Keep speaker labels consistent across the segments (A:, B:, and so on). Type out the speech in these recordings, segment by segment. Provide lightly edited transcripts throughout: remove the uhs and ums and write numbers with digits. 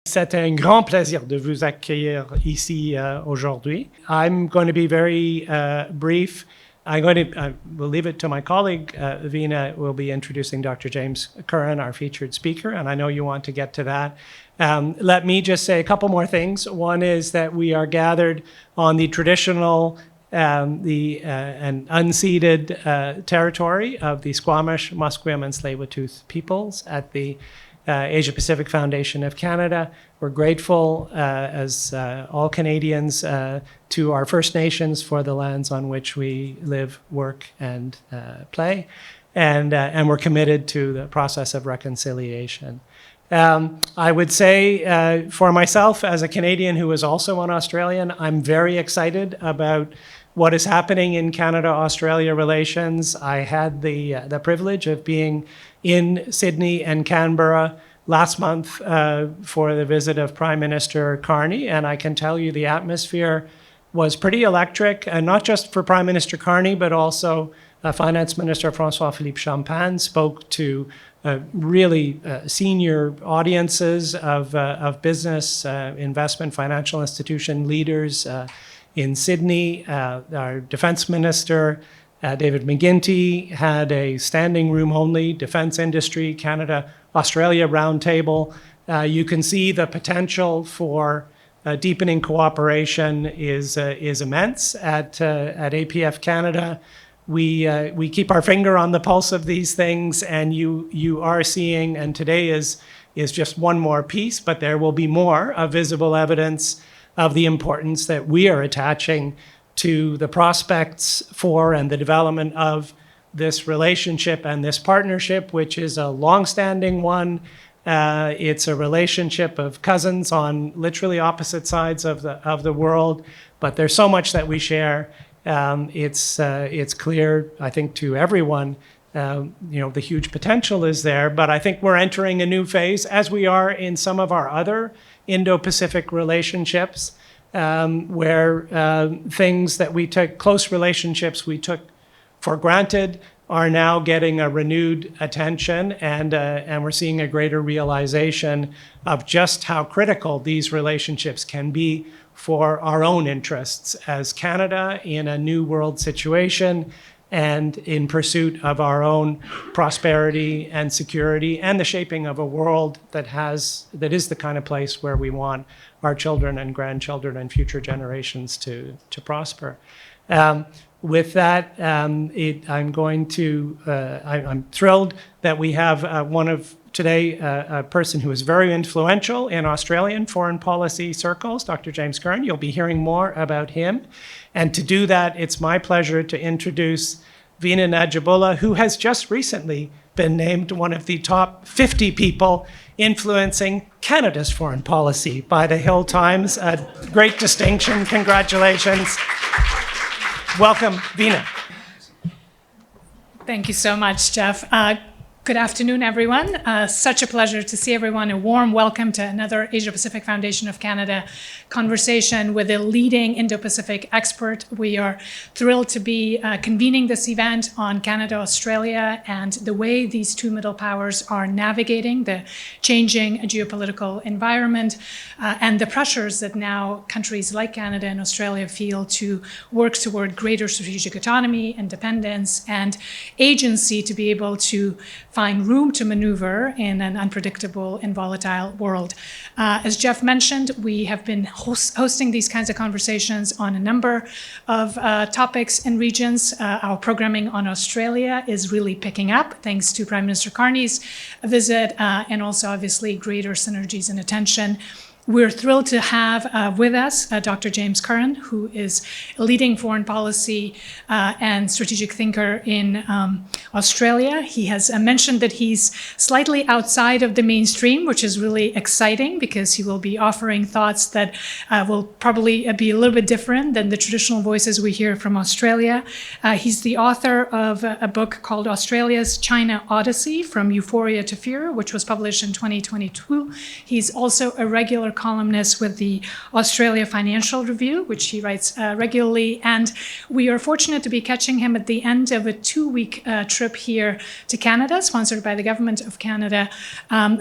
A: C'est un grand plaisir de vous accueillir ici aujourd'hui. I'm going to be very brief. We'll leave it to my colleague, Vina, will be introducing Dr. James Curran, our featured speaker, and I know you want to get to that. Let me just say a couple more things. One is that we are gathered on the traditional and unceded territory of the Squamish, Musqueam, and Tsleil-Waututh peoples at the Asia-Pacific Foundation of Canada. We're grateful, as all Canadians, to our First Nations for the lands on which we live, work, and play. And we're committed to the process of reconciliation. I would say for myself, as a Canadian who is also an Australian, I'm very excited about what is happening in Canada-Australia relations. I had the privilege of being in Sydney and Canberra last month for the visit of Prime Minister Carney, and I can tell you the atmosphere was pretty electric, and not just for Prime Minister Carney, but also Finance Minister François-Philippe Champagne spoke to really senior audiences of business, investment, financial institution leaders in Sydney. Our Defence Minister, David McGuinty, had a standing room only Defence Industry Canada-Australia roundtable. You can see the potential for deepening cooperation is immense at APF Canada. We keep our finger on the pulse of these things, and you are seeing, and today is just one more piece, but there will be more of visible evidence of the importance that we are attaching to the prospects for and the development of this relationship and this partnership, which is a long-standing one. It's a relationship of cousins on literally opposite sides of the world, but there's so much that we share. It's clear, I think, to everyone, the huge potential is there, but I think we're entering a new phase, as we are in some of our other Indo-Pacific relationships, where things that we took, close relationships we took for granted, are now getting a renewed attention, and we're seeing a greater realization of just how critical these relationships can be for our own interests as Canada in a new world situation and in pursuit of our own prosperity and security and the shaping of a world that is the kind of place where we want our children and grandchildren and future generations to prosper. With that, I'm thrilled that we have one of today, a person who is very influential in Australian foreign policy circles, Dr. James Curran. You'll be hearing more about him. And to do that, it's my pleasure to introduce Vina Najibullah, who has just recently been named one of the top 50 people influencing Canada's foreign policy by the Hill Times. A great distinction. Congratulations. Welcome, Vina.
B: Thank you so much, Jeff. Good afternoon, everyone. Such a pleasure to see everyone. A warm welcome to another Asia-Pacific Foundation of Canada conversation with a leading Indo-Pacific expert. We are thrilled to be convening this event on Canada-Australia and the way these two middle powers are navigating the changing geopolitical environment and the pressures that now countries like Canada and Australia feel to work toward greater strategic autonomy, independence, and agency to be able to find room to maneuver in an unpredictable and volatile world. As Jeff mentioned, we have been hosting these kinds of conversations on a number of topics and regions. Our programming on Australia is really picking up thanks to Prime Minister Carney's visit and also obviously greater synergies and attention. We're thrilled to have with us Dr. James Curran, who is a leading foreign policy and strategic thinker in Australia. He has mentioned that he's slightly outside of the mainstream, which is really exciting because he will be offering thoughts that will probably be a little bit different than the traditional voices we hear from Australia. He's the author of a book called Australia's China Odyssey, From Euphoria to Fear, which was published in 2022. He's also a regular columnist with the Australia Financial Review, which he writes regularly. And we are fortunate to be catching him at the end of a 2-week trip here to Canada, sponsored by the Government of Canada.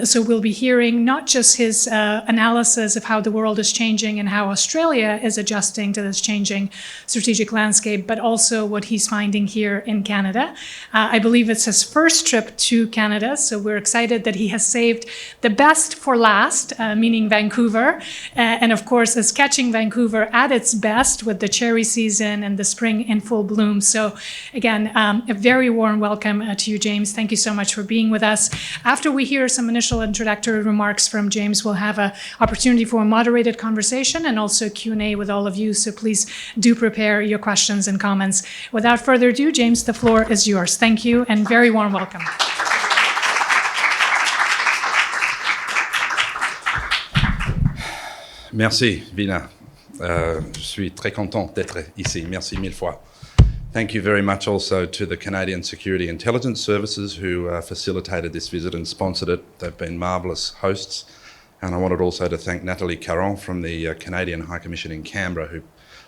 B: So we'll be hearing not just his analysis of how the world is changing and how Australia is adjusting to this changing strategic landscape, but also what he's finding here in Canada. I believe it's his first trip to Canada, so we're excited that he has saved the best for last, meaning Vancouver, and of course is catching Vancouver at its best with the cherry season and the spring in full bloom. So again, a very warm welcome to you, James. Thank you so much for being with us. After we hear some initial introductory remarks from James, we'll have an opportunity for a moderated conversation and also Q&A with all of you, so please do prepare your questions and comments. Without further ado, James, the floor is yours. Thank you and very warm welcome.
C: Merci, Vina. Je suis très content d'être ici. Merci mille fois. Thank you very much also to the Canadian Security Intelligence Services who facilitated this visit and sponsored it. They've been marvellous hosts. And I wanted also to thank Nathalie Caron from the Canadian High Commission in Canberra, who,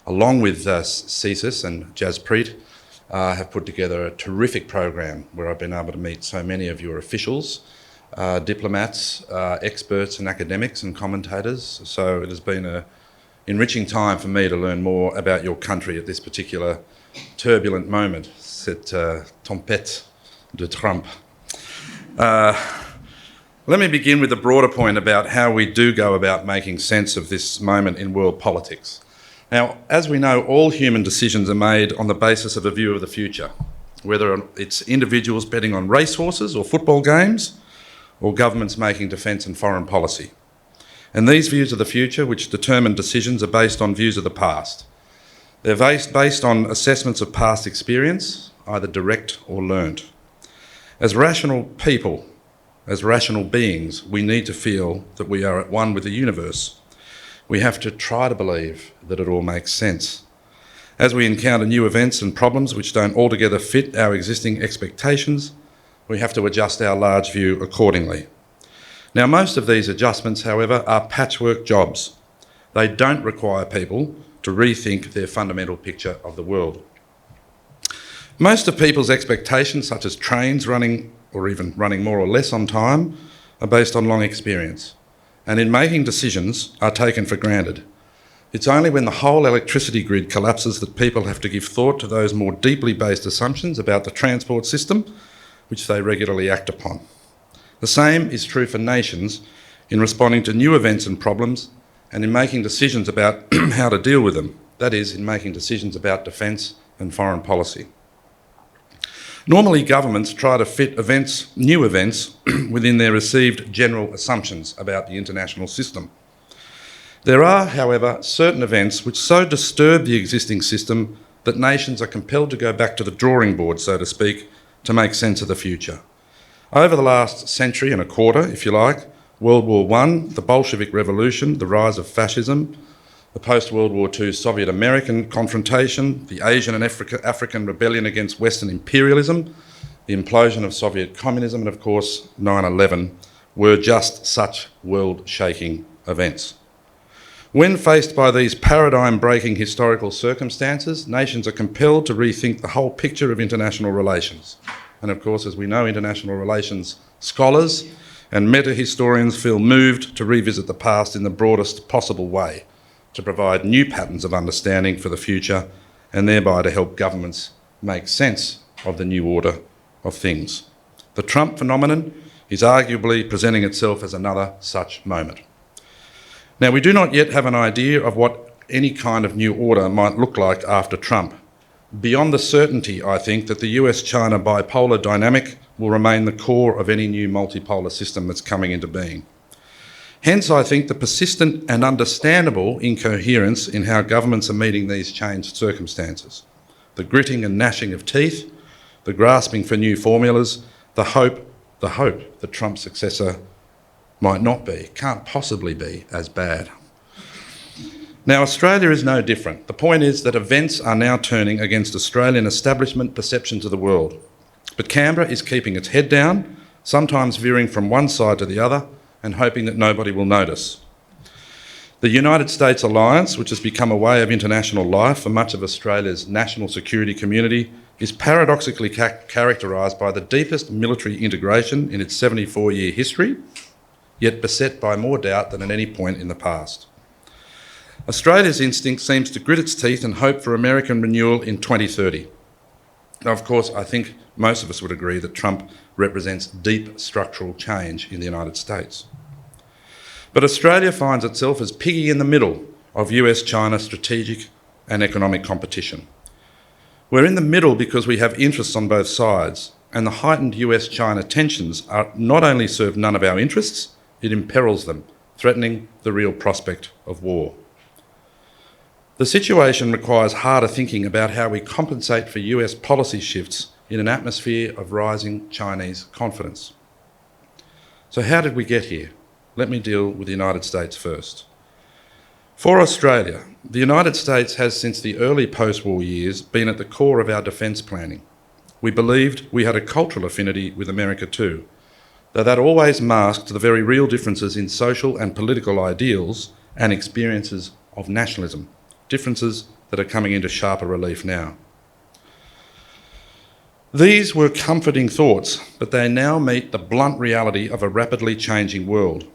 C: along with CSIS and Jaspreet, have put together a terrific program where I've been able to meet so many of your officials, diplomats, experts and academics and commentators. So it has been an enriching time for me to learn more about your country at this particular turbulent moment, cette tempête de Trump. Let me begin with a broader point about how we do go about making sense of this moment in world politics. Now, as we know, all human decisions are made on the basis of a view of the future, whether it's individuals betting on racehorses or football games, or governments making defence and foreign policy. And these views of the future, which determine decisions, are based on views of the past. They're based on assessments of past experience, either direct or learnt. As rational people, as rational beings, we need to feel that we are at one with the universe. We have to try to believe that it all makes sense. As we encounter new events and problems which don't altogether fit our existing expectations, we have to adjust our large view accordingly. Now, most of these adjustments, however, are patchwork jobs. They don't require people to rethink their fundamental picture of the world. Most of people's expectations, such as trains running or even running more or less on time, are based on long experience, and in making decisions are taken for granted. It's only when the whole electricity grid collapses that people have to give thought to those more deeply based assumptions about the transport system, which they regularly act upon. The same is true for nations in responding to new events and problems and in making decisions about how to deal with them, that is, in making decisions about defence and foreign policy. Normally, governments try to fit new events, within their received general assumptions about the international system. There are, however, certain events which so disturb the existing system that nations are compelled to go back to the drawing board, so to speak, to make sense of the future. Over the last century and a quarter, if you like, World War I, the Bolshevik Revolution, the rise of fascism, the post-World War II Soviet-American confrontation, the Asian and African rebellion against Western imperialism, the implosion of Soviet communism, and of course 9/11 were just such world-shaking events. When faced by these paradigm-breaking historical circumstances, nations are compelled to rethink the whole picture of international relations. And of course, as we know, international relations scholars and meta-historians feel moved to revisit the past in the broadest possible way, to provide new patterns of understanding for the future and thereby to help governments make sense of the new order of things. The Trump phenomenon is arguably presenting itself as another such moment. Now, we do not yet have an idea of what any kind of new order might look like after Trump. Beyond the certainty, I think, that the US-China bipolar dynamic will remain the core of any new multipolar system that's coming into being. Hence, I think the persistent and understandable incoherence in how governments are meeting these changed circumstances, the gritting and gnashing of teeth, the grasping for new formulas, the hope that Trump's successor might not be, can't possibly be as bad. Now, Australia is no different. The point is that events are now turning against Australian establishment perceptions of the world. But Canberra is keeping its head down, sometimes veering from one side to the other, and hoping that nobody will notice. The United States alliance, which has become a way of international life for much of Australia's national security community, is paradoxically characterised by the deepest military integration in its 74-year history, yet beset by more doubt than at any point in the past. Australia's instinct seems to grit its teeth and hope for American renewal in 2030. Now, of course, I think most of us would agree that Trump represents deep structural change in the United States. But Australia finds itself as piggy in the middle of US-China strategic and economic competition. We're in the middle because we have interests on both sides, and the heightened US-China tensions are not only serve none of our interests, it imperils them, threatening the real prospect of war. The situation requires harder thinking about how we compensate for US policy shifts in an atmosphere of rising Chinese confidence. So how did we get here? Let me deal with the United States first. For Australia, the United States has since the early post-war years been at the core of our defence planning. We believed we had a cultural affinity with America too, though that always masked the very real differences in social and political ideals and experiences of nationalism, differences that are coming into sharper relief now. These were comforting thoughts, but they now meet the blunt reality of a rapidly changing world.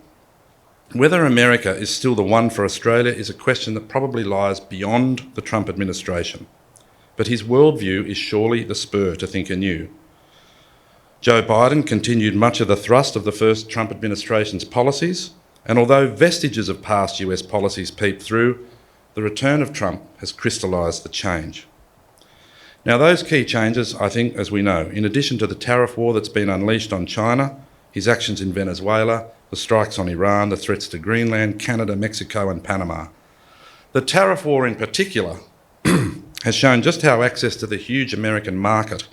C: Whether America is still the one for Australia is a question that probably lies beyond the Trump administration, but his worldview is surely the spur to think anew. Joe Biden continued much of the thrust of the first Trump administration's policies, and although vestiges of past US policies peeped through, the return of Trump has crystallised the change. Now, those key changes, I think, as we know, in addition to the tariff war that's been unleashed on China, his actions in Venezuela, the strikes on Iran, the threats to Greenland, Canada, Mexico and Panama. The tariff war in particular has shown just how access to the huge American market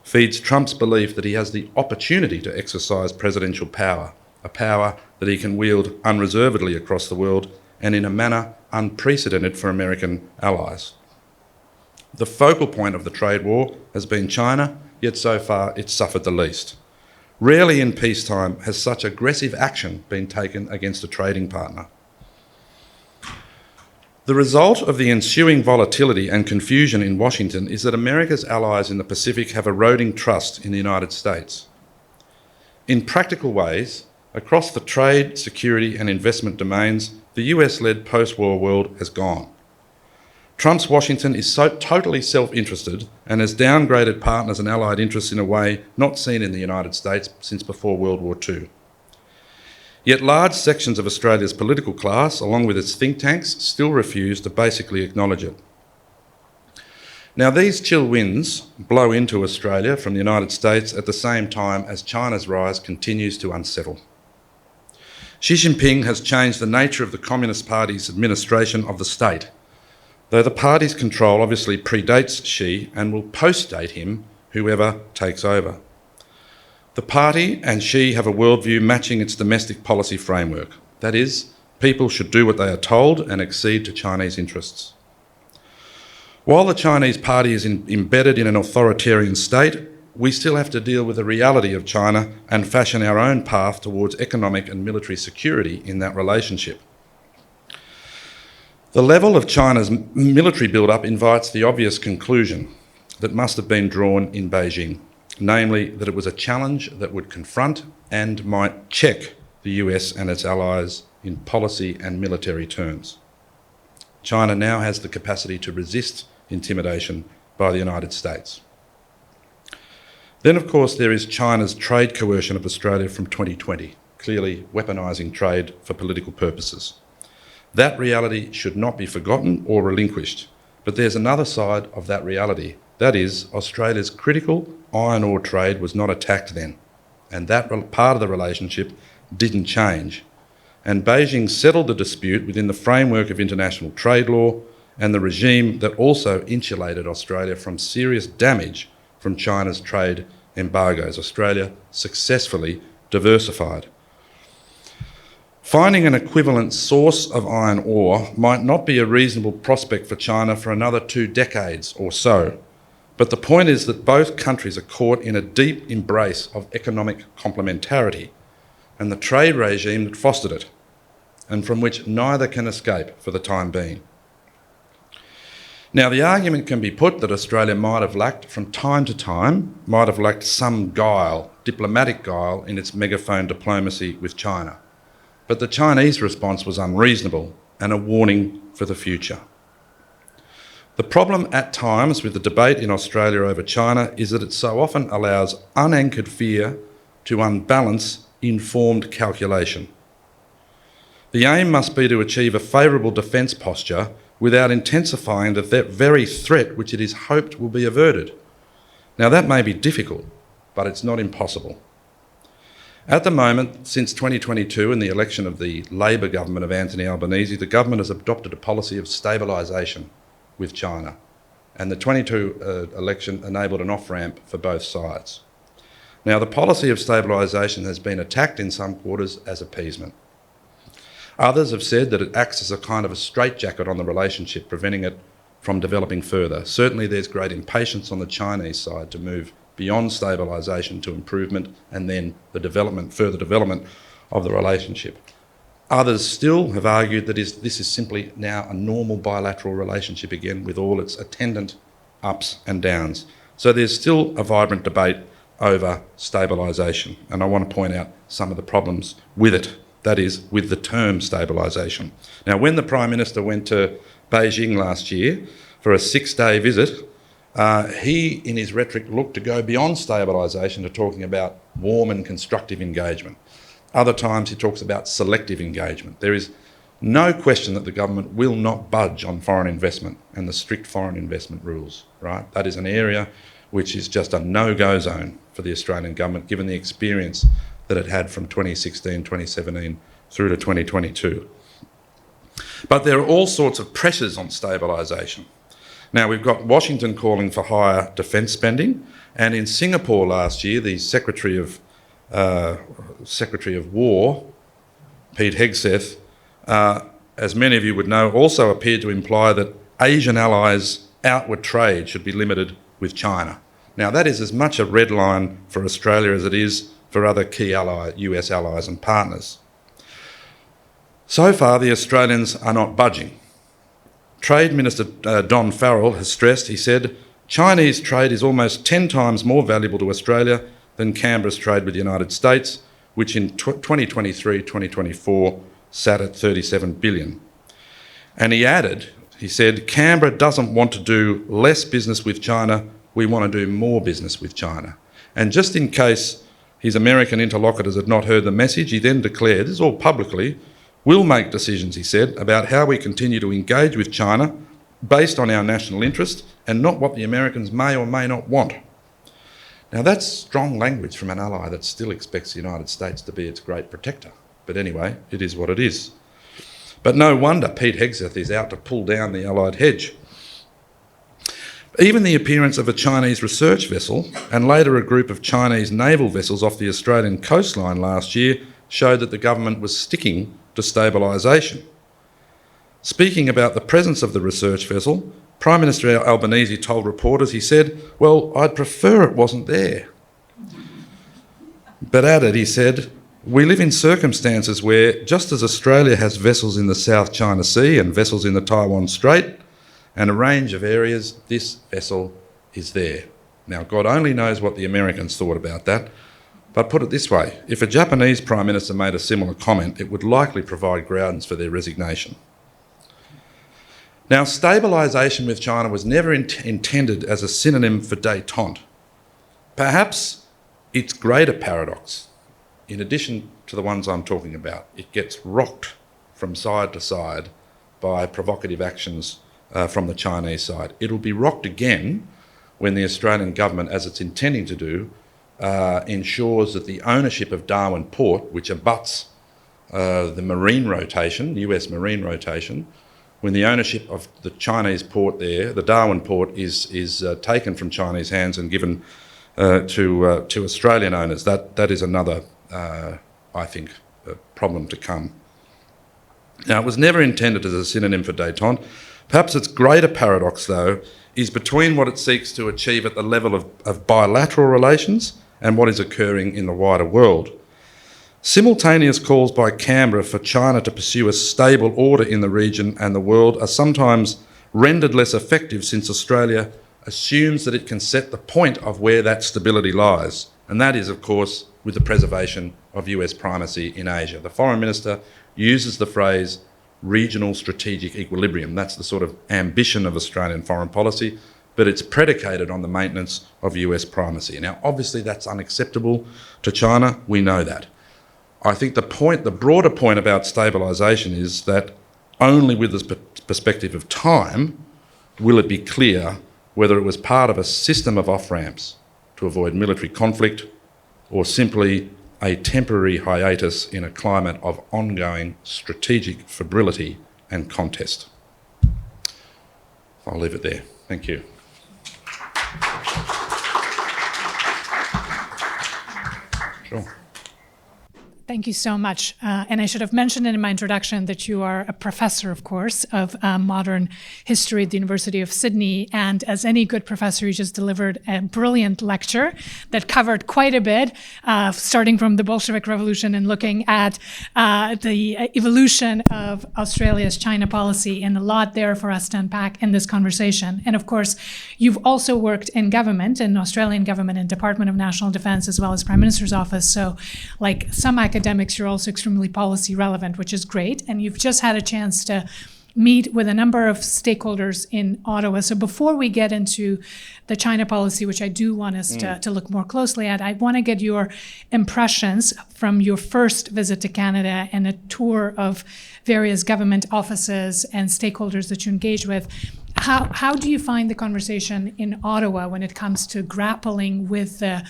C: feeds Trump's belief that he has the opportunity to exercise presidential power, a power that he can wield unreservedly across the world and in a manner unprecedented for American allies. The focal point of the trade war has been China, yet so far it's suffered the least. Rarely in peacetime has such aggressive action been taken against a trading partner. The result of the ensuing volatility and confusion in Washington is that America's allies in the Pacific have eroding trust in the United States. In practical ways, across the trade, security and investment domains, the US-led post-war world has gone. Trump's Washington is so totally self-interested and has downgraded partners and allied interests in a way not seen in the United States since before World War II. Yet large sections of Australia's political class, along with its think tanks, still refuse to basically acknowledge it. Now, these chill winds blow into Australia from the United States at the same time as China's rise continues to unsettle. Xi Jinping has changed the nature of the Communist Party's administration of the state, though the party's control obviously predates Xi and will post-date him, whoever takes over. The party and Xi have a worldview matching its domestic policy framework. That is, people should do what they are told and accede to Chinese interests. While the Chinese party is embedded in an authoritarian state, we still have to deal with the reality of China and fashion our own path towards economic and military security in that relationship. The level of China's military build-up invites the obvious conclusion that must have been drawn in Beijing, namely that it was a challenge that would confront and might check the US and its allies in policy and military terms. China now has the capacity to resist intimidation by the United States. Then, of course, there is China's trade coercion of Australia from 2020, clearly weaponising trade for political purposes. That reality should not be forgotten or relinquished, but there's another side of that reality. That is, Australia's critical iron ore trade was not attacked then, and that part of the relationship didn't change. And Beijing settled the dispute within the framework of international trade law and the regime that also insulated Australia from serious damage from China's trade embargoes. Australia successfully diversified. Finding an equivalent source of iron ore might not be a reasonable prospect for China for another 2 decades or so, but the point is that both countries are caught in a deep embrace of economic complementarity and the trade regime that fostered it. and from which neither can escape for the time being. Now, the argument can be put that Australia might have lacked some guile, diplomatic guile, in its megaphone diplomacy with China. But the Chinese response was unreasonable and a warning for the future. The problem at times with the debate in Australia over China is that it so often allows unanchored fear to unbalance informed calculation. The aim must be to achieve a favourable defence posture without intensifying the very threat which it is hoped will be averted. Now, that may be difficult, but it's not impossible. At the moment, since 2022 and the election of the Labor government of Anthony Albanese, the government has adopted a policy of stabilisation with China, and the 22 election enabled an off-ramp for both sides. Now, the policy of stabilisation has been attacked in some quarters as appeasement. Others have said that it acts as a kind of a straitjacket on the relationship, preventing it from developing further. Certainly there's great impatience on the Chinese side to move beyond stabilisation to improvement and then the further development of the relationship. Others still have argued that this is simply now a normal bilateral relationship again with all its attendant ups and downs. So there's still a vibrant debate over stabilisation, and I want to point out some of the problems with it, that is, with the term stabilisation. Now, when the Prime Minister went to Beijing last year for a 6-day visit, he, in his rhetoric, looked to go beyond stabilisation to talking about warm and constructive engagement. Other times he talks about selective engagement. There is no question that the government will not budge on foreign investment and the strict foreign investment rules, right? That is an area which is just a no-go zone for the Australian government, given the experience that it had from 2016, 2017 through to 2022. But there are all sorts of pressures on stabilisation. Now, we've got Washington calling for higher defence spending, and in Singapore last year, the Secretary of War, Pete Hegseth, as many of you would know, also appeared to imply that Asian allies' outward trade should be limited with China. Now, that is as much a red line for Australia as it is for other key US allies and partners. So far, the Australians are not budging. Trade Minister Don Farrell has stressed, he said, Chinese trade is almost 10 times more valuable to Australia than Canberra's trade with the United States, which in 2023-2024 sat at $37 billion. And he added, he said, Canberra doesn't want to do less business with China, we want to do more business with China. And just in case his American interlocutors had not heard the message, he then declared, this is all publicly, we'll make decisions, he said, about how we continue to engage with China based on our national interest and not what the Americans may or may not want. Now, that's strong language from an ally that still expects the United States to be its great protector. But anyway, it is what it is. But no wonder Pete Hegseth is out to pull down the Allied hedge. Even the appearance of a Chinese research vessel and later a group of Chinese naval vessels off the Australian coastline last year showed that the government was sticking to stabilisation. Speaking about the presence of the research vessel, Prime Minister Albanese told reporters, he said, well, I'd prefer it wasn't there. But added, he said, we live in circumstances where, just as Australia has vessels in the South China Sea and vessels in the Taiwan Strait and a range of areas, this vessel is there. Now, God only knows what the Americans thought about that, but put it this way, if a Japanese Prime Minister made a similar comment, it would likely provide grounds for their resignation. Now, stabilisation with China was never intended as a synonym for détente. Perhaps its greater paradox, in addition to the ones I'm talking about, it gets rocked from side to side by provocative actions from the Chinese side. It'll be rocked again when the Australian government, as it's intending to do, ensures that the ownership of Darwin Port, which abuts the marine rotation, US marine rotation, when the ownership of the Chinese port there, the Darwin port, is taken from Chinese hands and given to Australian owners. That is another, I think, problem to come. Now, it was never intended as a synonym for détente. Perhaps its greater paradox, though, is between what it seeks to achieve at the level of bilateral relations and what is occurring in the wider world. Simultaneous calls by Canberra for China to pursue a stable order in the region and the world are sometimes rendered less effective since Australia assumes that it can set the point of where that stability lies. And that is, of course, with the preservation of US primacy in Asia. The Foreign Minister uses the phrase regional strategic equilibrium. That's the sort of ambition of Australian foreign policy, but it's predicated on the maintenance of US primacy. Now, obviously that's unacceptable to China, we know that. I think the broader point about stabilisation is that only with this perspective of time will it be clear whether it was part of a system of off-ramps to avoid military conflict or simply a temporary hiatus in a climate of ongoing strategic febrility and contest. I'll leave it there. Thank you. Sure.
B: Thank you so much. And I should have mentioned in my introduction that you are a professor, of course, of modern history at the University of Sydney. And as any good professor, you just delivered a brilliant lecture that covered quite a bit, starting from the Bolshevik Revolution and looking at the evolution of Australia's China policy, and a lot there for us to unpack in this conversation. And of course, you've also worked in government, in Australian government, and Department of National Defence, as well as Prime Minister's office. So like some academics, you're also extremely policy relevant, which is great. And you've just had a chance to meet with a number of stakeholders in Ottawa. So before we get into the China policy, which I do want us to look more closely at, I want to get your impressions from your first visit to Canada and a tour of various government offices and stakeholders that you engage with. How do you find the conversation in Ottawa when it comes to grappling with the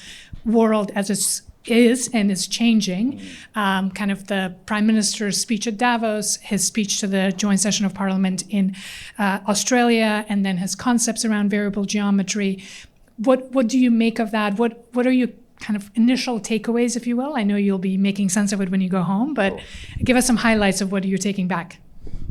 B: world as it's is changing, kind of the Prime Minister's speech at Davos, his speech to the joint session of Parliament in Australia, and then his concepts around variable geometry. What do you make of that? What are your kind of initial takeaways, if you will? I know you'll be making sense of it when you go home, but give us some highlights of what you're taking back.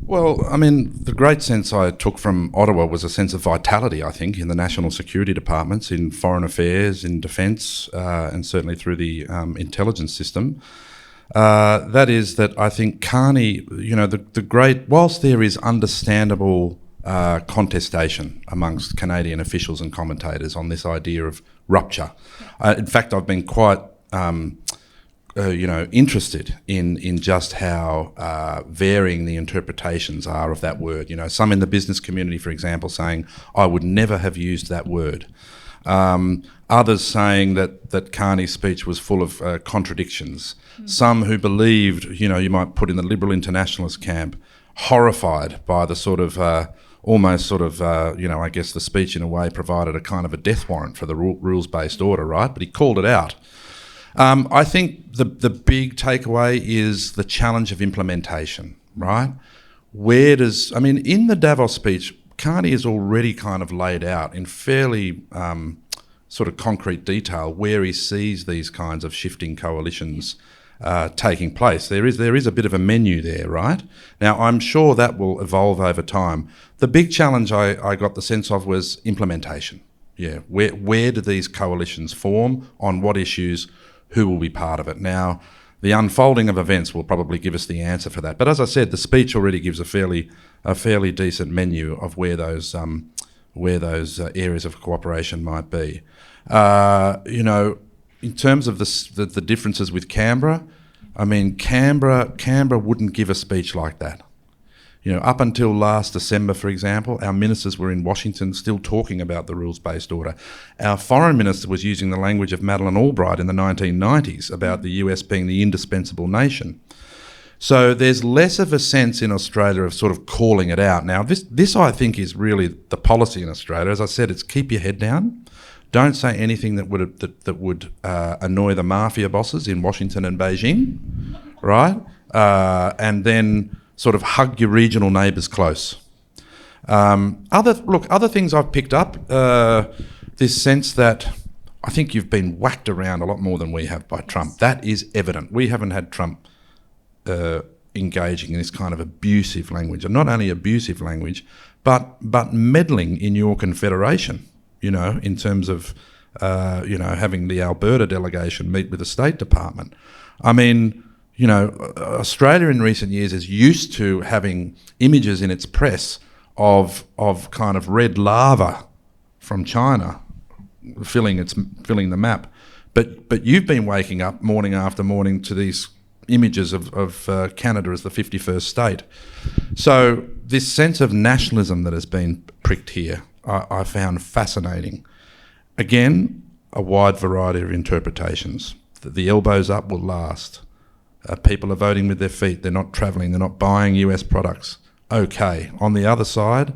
C: Well, I mean, the great sense I took from Ottawa was a sense of vitality, I think, in the national security departments, in foreign affairs, in defence, and certainly through the intelligence system. That is that I think Carney, you know, the great, whilst there is understandable contestation amongst Canadian officials and commentators on this idea of rupture. In fact, I've been quite interested in just how varying the interpretations are of that word. You know, some in the business community, for example, saying, I would never have used that word. Others saying that Carney's speech was full of contradictions. Some who believed, you know, you might put in the liberal internationalist camp, horrified by the sort of I guess the speech in a way provided a kind of a death warrant for the rules-based order, right? But he called it out. I think the big takeaway is the challenge of implementation, right? In the Davos speech, Carney has already kind of laid out in fairly sort of concrete detail where he sees these kinds of shifting coalitions taking place. There is a bit of a menu there, right? Now, I'm sure that will evolve over time. The big challenge I got the sense of was implementation. Yeah, where do these coalitions form, on what issues, who will be part of it? Now, the unfolding of events will probably give us the answer for that. But as I said, the speech already gives a fairly decent menu of where those areas of cooperation might be. In terms of the differences with Canberra, I mean, Canberra wouldn't give a speech like that. You know, up until last December, for example, our ministers were in Washington still talking about the rules-based order. Our foreign minister was using the language of Madeleine Albright in the 1990s about the US being the indispensable nation. So there's less of a sense in Australia of sort of calling it out. Now, this I think is really the policy in Australia. As I said, it's keep your head down. Don't say anything that would annoy the mafia bosses in Washington and Beijing, right? And then sort of hug your regional neighbours close. Other things I've picked up, this sense that I think you've been whacked around a lot more than we have by Trump. That is evident. We haven't had Trump engaging in this kind of abusive language, and not only abusive language, but meddling in your confederation, you know, in terms of, having the Alberta delegation meet with the State Department. I mean, Australia in recent years is used to having images in its press of kind of red lava from China filling the map. But you've been waking up morning after morning to these images of Canada as the 51st state. So this sense of nationalism that has been pricked here, I found fascinating. Again, a wide variety of interpretations. The elbows up will last. People are voting with their feet. They're not travelling. They're not buying US products. Okay. On the other side,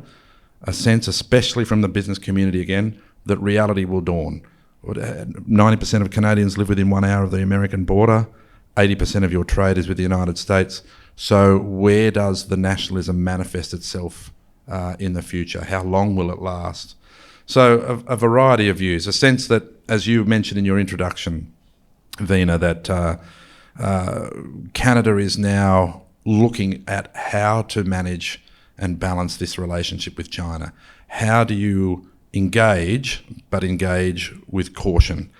C: a sense, especially from the business community again, that reality will dawn. 90% of Canadians live within 1 hour of the American border. 80% of your trade is with the United States. So where does the nationalism manifest itself in the future? How long will it last? So a variety of views. A sense that, as you mentioned in your introduction, Veena, that Canada is now looking at how to manage and balance this relationship with China. How do you engage, but engage with caution?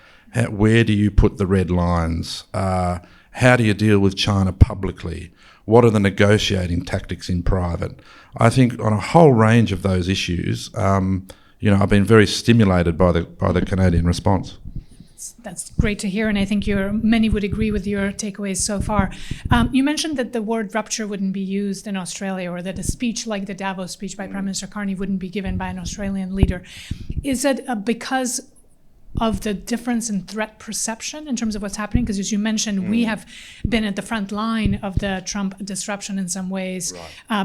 C: Where do you put the red lines? How do you deal with China publicly? What are the negotiating tactics in private? I think on a whole range of those issues, I've been very stimulated by the Canadian response.
B: That's great to hear, and I think many would agree with your takeaways so far. You mentioned that the word rupture wouldn't be used in Australia, or that a speech like the Davos speech by Prime Minister Carney wouldn't be given by an Australian leader. Is it because of the difference in threat perception in terms of what's happening? Because as you mentioned, we have been at the front line of the Trump disruption in some ways,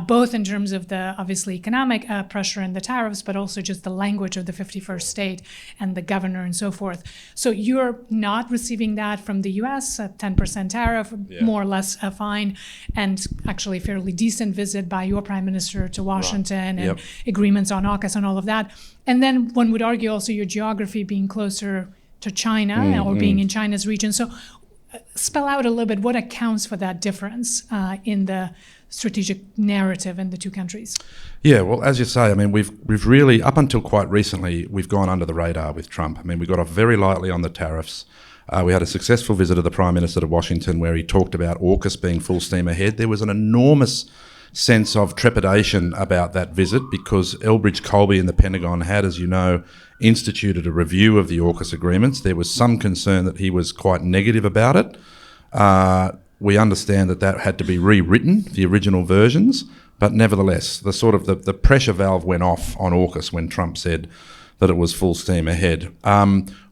B: both in terms of the obviously economic pressure and the tariffs, but also just the language of the 51st state and the governor and so forth. So you're not receiving that from the US, a 10% tariff, more or less a fine, and actually a fairly decent visit by your prime minister to Washington, and agreements on AUKUS and all of that. And then one would argue also your geography being closer to China or being in China's region. So spell out a little bit what accounts for that difference in the strategic narrative in the two countries.
C: Yeah, well, as you say, I mean, we've really, up until quite recently, we've gone under the radar with Trump. I mean, we got off very lightly on the tariffs. We had a successful visit of the Prime Minister to Washington where he talked about AUKUS being full steam ahead. There was an enormous sense of trepidation about that visit because Elbridge Colby in the Pentagon had, as you know, instituted a review of the AUKUS agreements. There was some concern that he was quite negative about it. We understand that had to be rewritten, the original versions, but nevertheless, the pressure valve went off on AUKUS when Trump said that it was full steam ahead.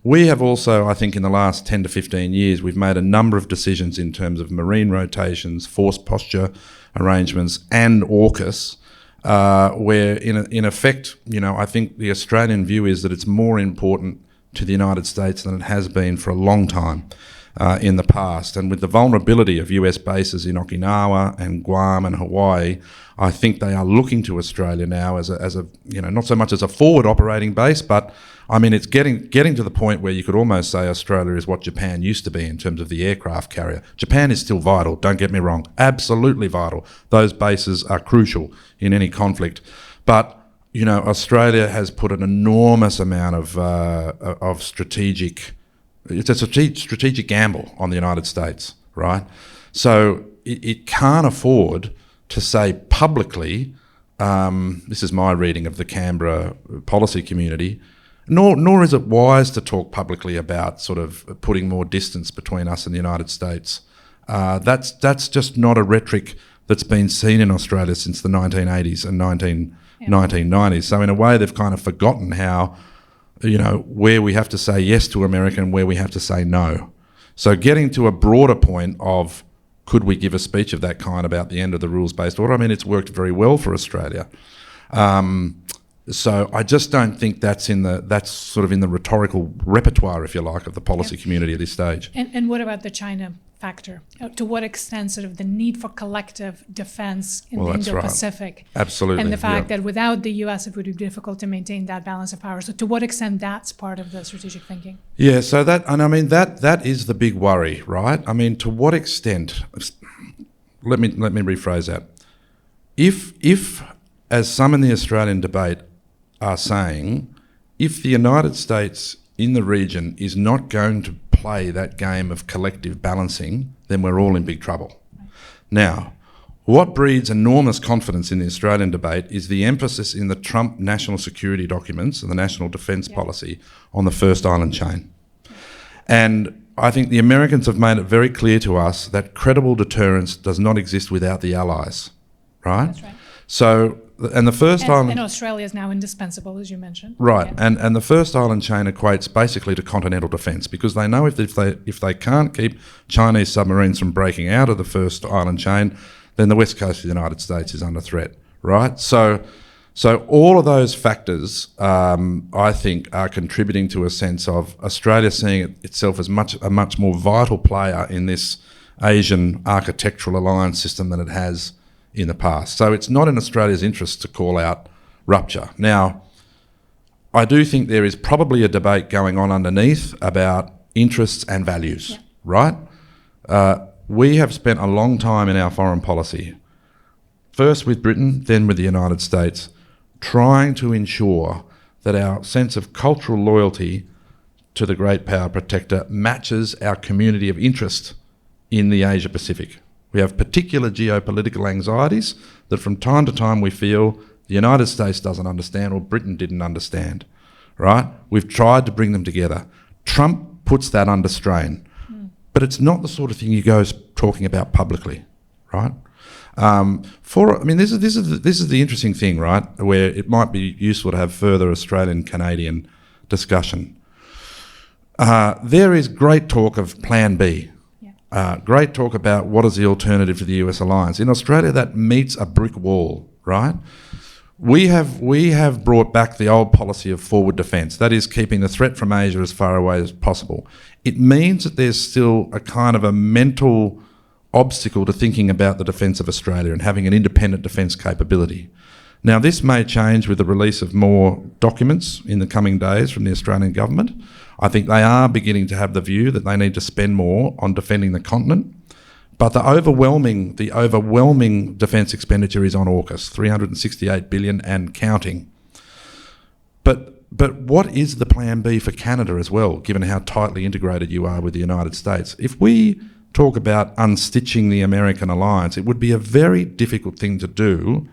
C: We have also, I think in the last 10 to 15 years, we've made a number of decisions in terms of marine rotations, force posture arrangements and AUKUS, where in effect, I think the Australian view is that it's more important to the United States than it has been for a long time in the past. And with the vulnerability of US bases in Okinawa and Guam and Hawaii, I think they are looking to Australia now as a not so much as a forward operating base, but I mean, it's getting to the point where you could almost say Australia is what Japan used to be in terms of the aircraft carrier. Japan is still vital, don't get me wrong, absolutely vital. Those bases are crucial in any conflict. But, Australia has put an enormous amount of strategic, it's a strategic gamble on the United States, right? So it can't afford to say publicly, this is my reading of the Canberra policy community, nor is it wise to talk publicly about sort of putting more distance between us and the United States. That's just not a rhetoric that's been seen in Australia since the 1980s and 1990s. So in a way, they've kind of forgotten how, where we have to say yes to America and where we have to say no. So getting to a broader point of, could we give a speech of that kind about the end of the rules-based order? I mean, it's worked very well for Australia. So I just don't think that's sort of in the rhetorical repertoire, if you like, of the policy community at this stage.
B: And what about the China factor? To what extent sort of the need for collective defense in the Indo-Pacific?
C: Right. Absolutely.
B: And the fact that without the US, it would be difficult to maintain that balance of power. So to what extent that's part of the strategic thinking? Yeah,
C: so that is the big worry, right? I mean, to what extent, let me rephrase that. If as some in the Australian debate are saying, if the United States in the region is not going to play that game of collective balancing, then we're all in big trouble. Now, what breeds enormous confidence in the Australian debate is the emphasis in the Trump national security documents and the national defence policy on the first island chain. And I think the Americans have made it very clear to us that credible deterrence does not exist without the allies, right?
B: That's right.
C: So, and the first island...
B: And Australia is now indispensable, as you mentioned.
C: Right,
B: Yeah.
C: and the first island chain equates basically to continental defence, because they know if they can't keep Chinese submarines from breaking out of the first island chain, then the west coast of the United States is under threat, right? So all of those factors, I think, are contributing to a sense of Australia seeing itself as a much more vital player in this Asian architectural alliance system than it has in the past. So it's not in Australia's interest to call out rupture. Now, I do think there is probably a debate going on underneath about interests and values, right? We have spent a long time in our foreign policy, first with Britain, then with the United States, trying to ensure that our sense of cultural loyalty to the great power protector matches our community of interest in the Asia-Pacific. We have particular geopolitical anxieties that from time to time we feel the United States doesn't understand or Britain didn't understand, right? We've tried to bring them together. Trump puts that under strain, but it's not the sort of thing you go talking about publicly, right? This is the interesting thing, right? Where it might be useful to have further Australian-Canadian discussion. There is great talk of Plan B. Great talk about what is the alternative to the US alliance. In Australia, that meets a brick wall, right? We have brought back the old policy of forward defence, that is keeping the threat from Asia as far away as possible. It means that there's still a kind of a mental obstacle to thinking about the defence of Australia and having an independent defence capability. Now, this may change with the release of more documents in the coming days from the Australian government. I think they are beginning to have the view that they need to spend more on defending the continent. But the overwhelming defence expenditure is on AUKUS, $368 billion and counting. But what is the plan B for Canada as well, given how tightly integrated you are with the United States? If we talk about unstitching the American alliance, it would be a very difficult thing to do,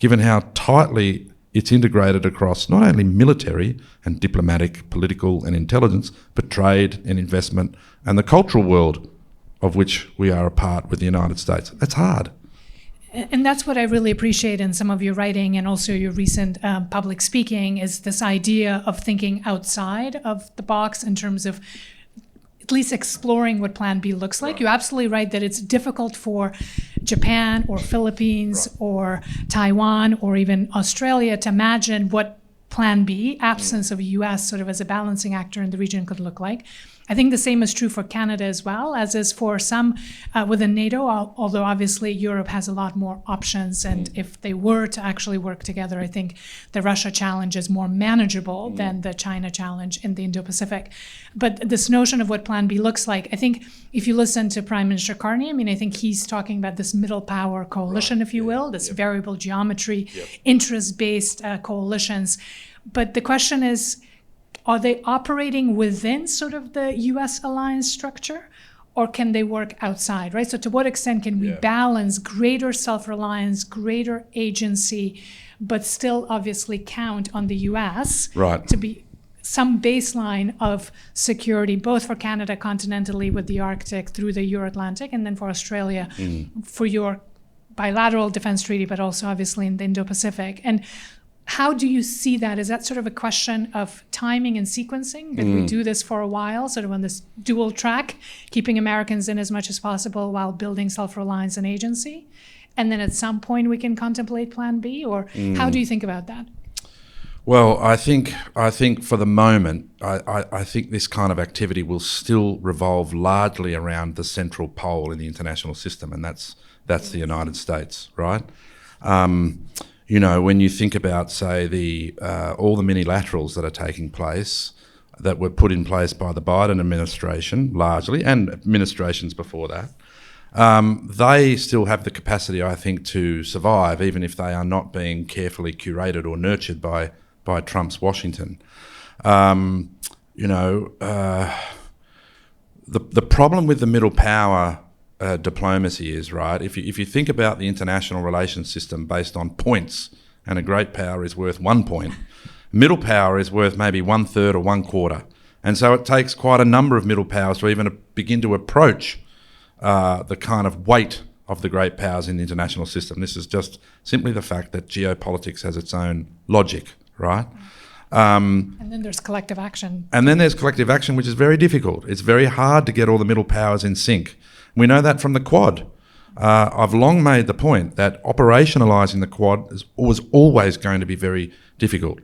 C: given how tightly it's integrated across not only military and diplomatic, political and intelligence, but trade and investment and the cultural world of which we are a part with the United States. That's hard.
B: And that's what I really appreciate in some of your writing and also your recent public speaking, is this idea of thinking outside of the box in terms of at least exploring what Plan B looks like. Right. You're absolutely right that it's difficult for Japan or Philippines or Taiwan or even Australia to imagine what Plan B, absence of a US sort of as a balancing actor in the region, could look like. I think the same is true for Canada as well, as is for some within NATO, although obviously Europe has a lot more options. And if they were to actually work together, I think the Russia challenge is more manageable than the China challenge in the Indo-Pacific. But this notion of what Plan B looks like, I think if you listen to Prime Minister Carney, I think he's talking about this middle power coalition, if you will, this variable geometry, interest-based coalitions. But the question is, are they operating within sort of the US alliance structure, or can they work outside, right? So to what extent can we balance greater self-reliance, greater agency, but still obviously count on the US to be some baseline of security, both for Canada continentally with the Arctic through the Euro-Atlantic, and then for Australia for your bilateral defense treaty, but also obviously in the Indo-Pacific. And how do you see that? Is that sort of a question of timing and sequencing, that we do this for a while, sort of on this dual track, keeping Americans in as much as possible while building self-reliance and agency? And then at some point we can contemplate Plan B? Or how do you think about that?
C: Well, I think for the moment, I think this kind of activity will still revolve largely around the central pole in the international system, and that's the United States, right? When you think about, say, all the mini-laterals that are taking place, that were put in place by the Biden administration largely, and administrations before that, they still have the capacity, I think, to survive, even if they are not being carefully curated or nurtured by the problem with the middle power diplomacy is, right, if you think about the international relations system based on points, and a great power is worth 1 point, middle power is worth maybe 1/3 or 1/4. And so it takes quite a number of middle powers to even begin to approach the kind of weight of the great powers in the international system. This is just simply the fact that geopolitics has its own logic, right?
B: And then there's collective action.
C: And then there's collective action, which is very difficult. It's very hard to get all the middle powers in sync. We know that from the Quad. I've long made the point that operationalising the Quad was always going to be very difficult.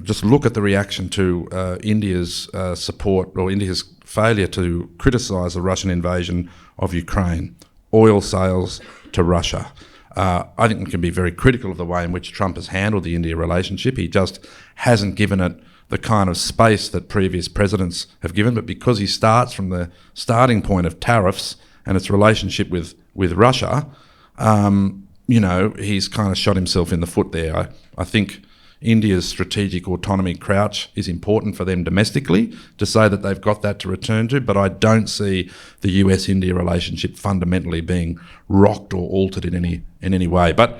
C: Just look at the reaction to India's support, or India's failure to criticise the Russian invasion of Ukraine, oil sales to Russia. I think we can be very critical of the way in which Trump has handled the India relationship. He just hasn't given it the kind of space that previous presidents have given, but because he starts from the starting point of tariffs and its relationship with Russia, he's kind of shot himself in the foot there. I think India's strategic autonomy crouch is important for them domestically to say that they've got that to return to, but I don't see the US-India relationship fundamentally being rocked or altered in any way. But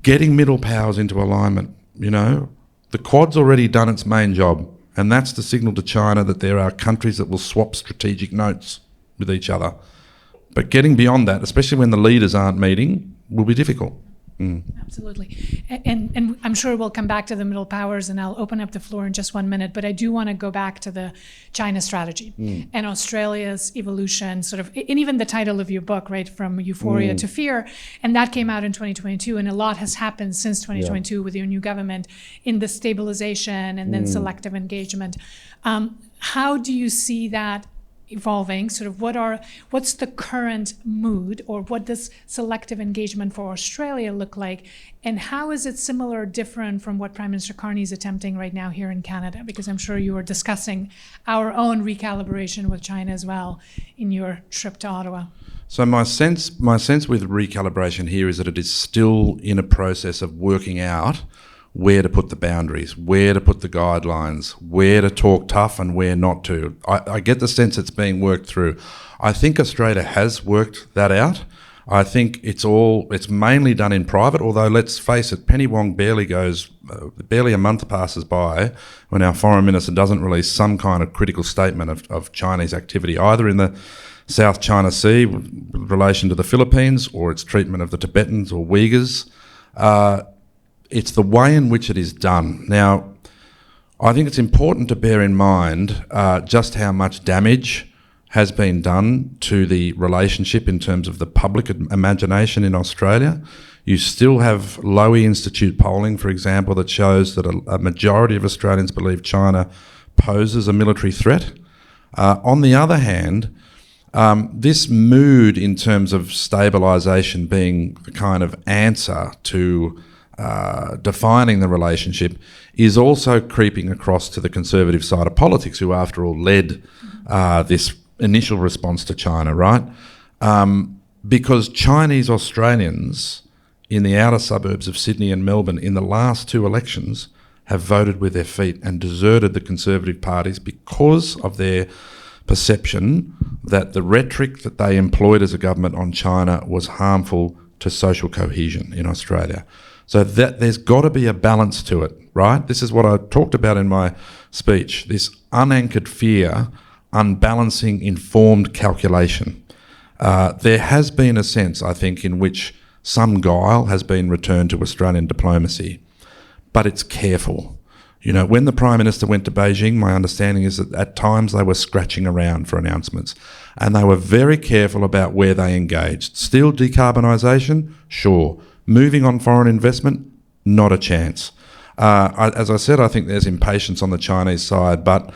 C: getting middle powers into alignment, the Quad's already done its main job, and that's to signal to China that there are countries that will swap strategic notes with each other. But getting beyond that, especially when the leaders aren't meeting, will be difficult.
B: Absolutely. And I'm sure we'll come back to the middle powers, and I'll open up the floor in just 1 minute, but I do want to go back to the China strategy and Australia's evolution, and even the title of your book, right, From Euphoria to Fear, and that came out in 2022, and a lot has happened since 2022 with your new government in the stabilization and then selective engagement. How do you see that evolving? What's the current mood, or what does selective engagement for Australia look like, and how is it similar or different from what Prime Minister Carney is attempting right now here in Canada? Because I'm sure you are discussing our own recalibration with China as well in your trip to Ottawa.
C: So my sense with recalibration here is that it is still in a process of working out where to put the boundaries, where to put the guidelines, where to talk tough and where not to. I get the sense it's being worked through. I think Australia has worked that out. I think it's mainly done in private, although let's face it, Penny Wong barely a month passes by when our foreign minister doesn't release some kind of critical statement of Chinese activity, either in the South China Sea with relation to the Philippines or its treatment of the Tibetans or Uyghurs. It's the way in which it is done. Now, I think it's important to bear in mind just how much damage has been done to the relationship in terms of the public imagination in Australia. You still have Lowy Institute polling, for example, that shows that a majority of Australians believe China poses a military threat. On the other hand, this mood in terms of stabilisation being the kind of answer to defining the relationship is also creeping across to the conservative side of politics, who after all led this initial response to China, right? Because Chinese Australians in the outer suburbs of Sydney and Melbourne in the last 2 elections have voted with their feet and deserted the conservative parties because of their perception that the rhetoric that they employed as a government on China was harmful to social cohesion in Australia. So that there's got to be a balance to it, right? This is what I talked about in my speech, this unanchored fear, unbalancing informed calculation. There has been a sense, I think, in which some guile has been returned to Australian diplomacy, but it's careful. When the Prime Minister went to Beijing, my understanding is that at times they were scratching around for announcements, and they were very careful about where they engaged. Still decarbonisation? Sure. Moving on foreign investment? Not a chance. As I said, I think there's impatience on the Chinese side, but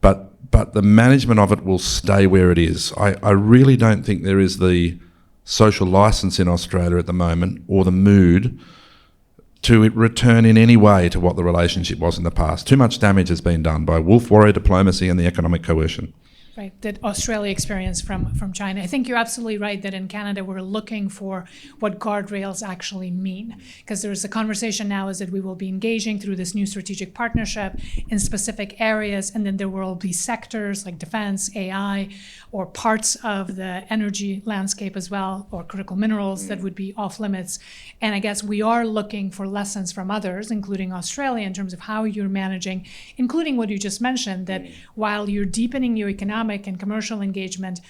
C: the management of it will stay where it is. I really don't think there is the social licence in Australia at the moment, or the mood to return in any way to what the relationship was in the past. Too much damage has been done by wolf warrior diplomacy and the economic coercion.
B: right, that Australia experienced from China. I think you're absolutely right that in Canada we're looking for what guardrails actually mean, because there's a conversation now is that we will be engaging through this new strategic partnership in specific areas, and then there will be sectors like defense, AI, or parts of the energy landscape as well, or critical minerals that would be off limits. And I guess we are looking for lessons from others, including Australia, in terms of how you're managing, including what you just mentioned, that while you're deepening your economic and commercial engagement,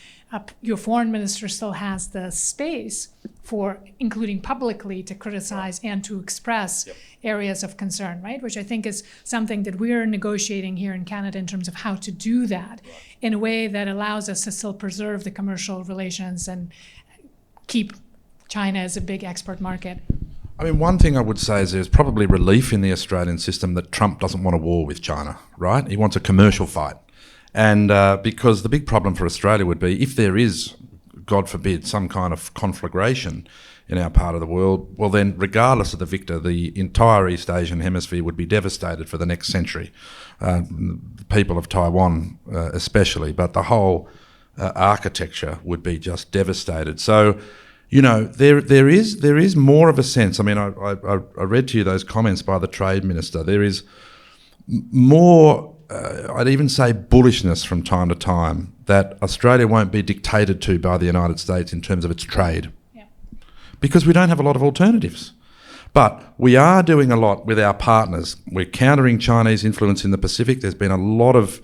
B: your foreign minister still has the space for, including publicly, to criticize and to express areas of concern, right? Which I think is something that we're negotiating here in Canada in terms of how to do that in a way that allows us to still preserve the commercial relations and keep China as a big export market.
C: I mean, one thing I would say is there's probably relief in the Australian system that Trump doesn't want a war with China, right? He wants a commercial fight. And because the big problem for Australia would be if there is, God forbid, some kind of conflagration in our part of the world, well then, regardless of the victor, the entire East Asian hemisphere would be devastated for the next century. The people of Taiwan especially, but the whole architecture would be just devastated. So, you know, there is more of a sense. I mean, I read to you those comments by the Trade Minister. There is more, I'd even say bullishness from time to time, that Australia won't be dictated to by the United States in terms of its trade. Yeah. Because we don't have a lot of alternatives. But we are doing a lot with our partners. We're countering Chinese influence in the Pacific. There's been a lot of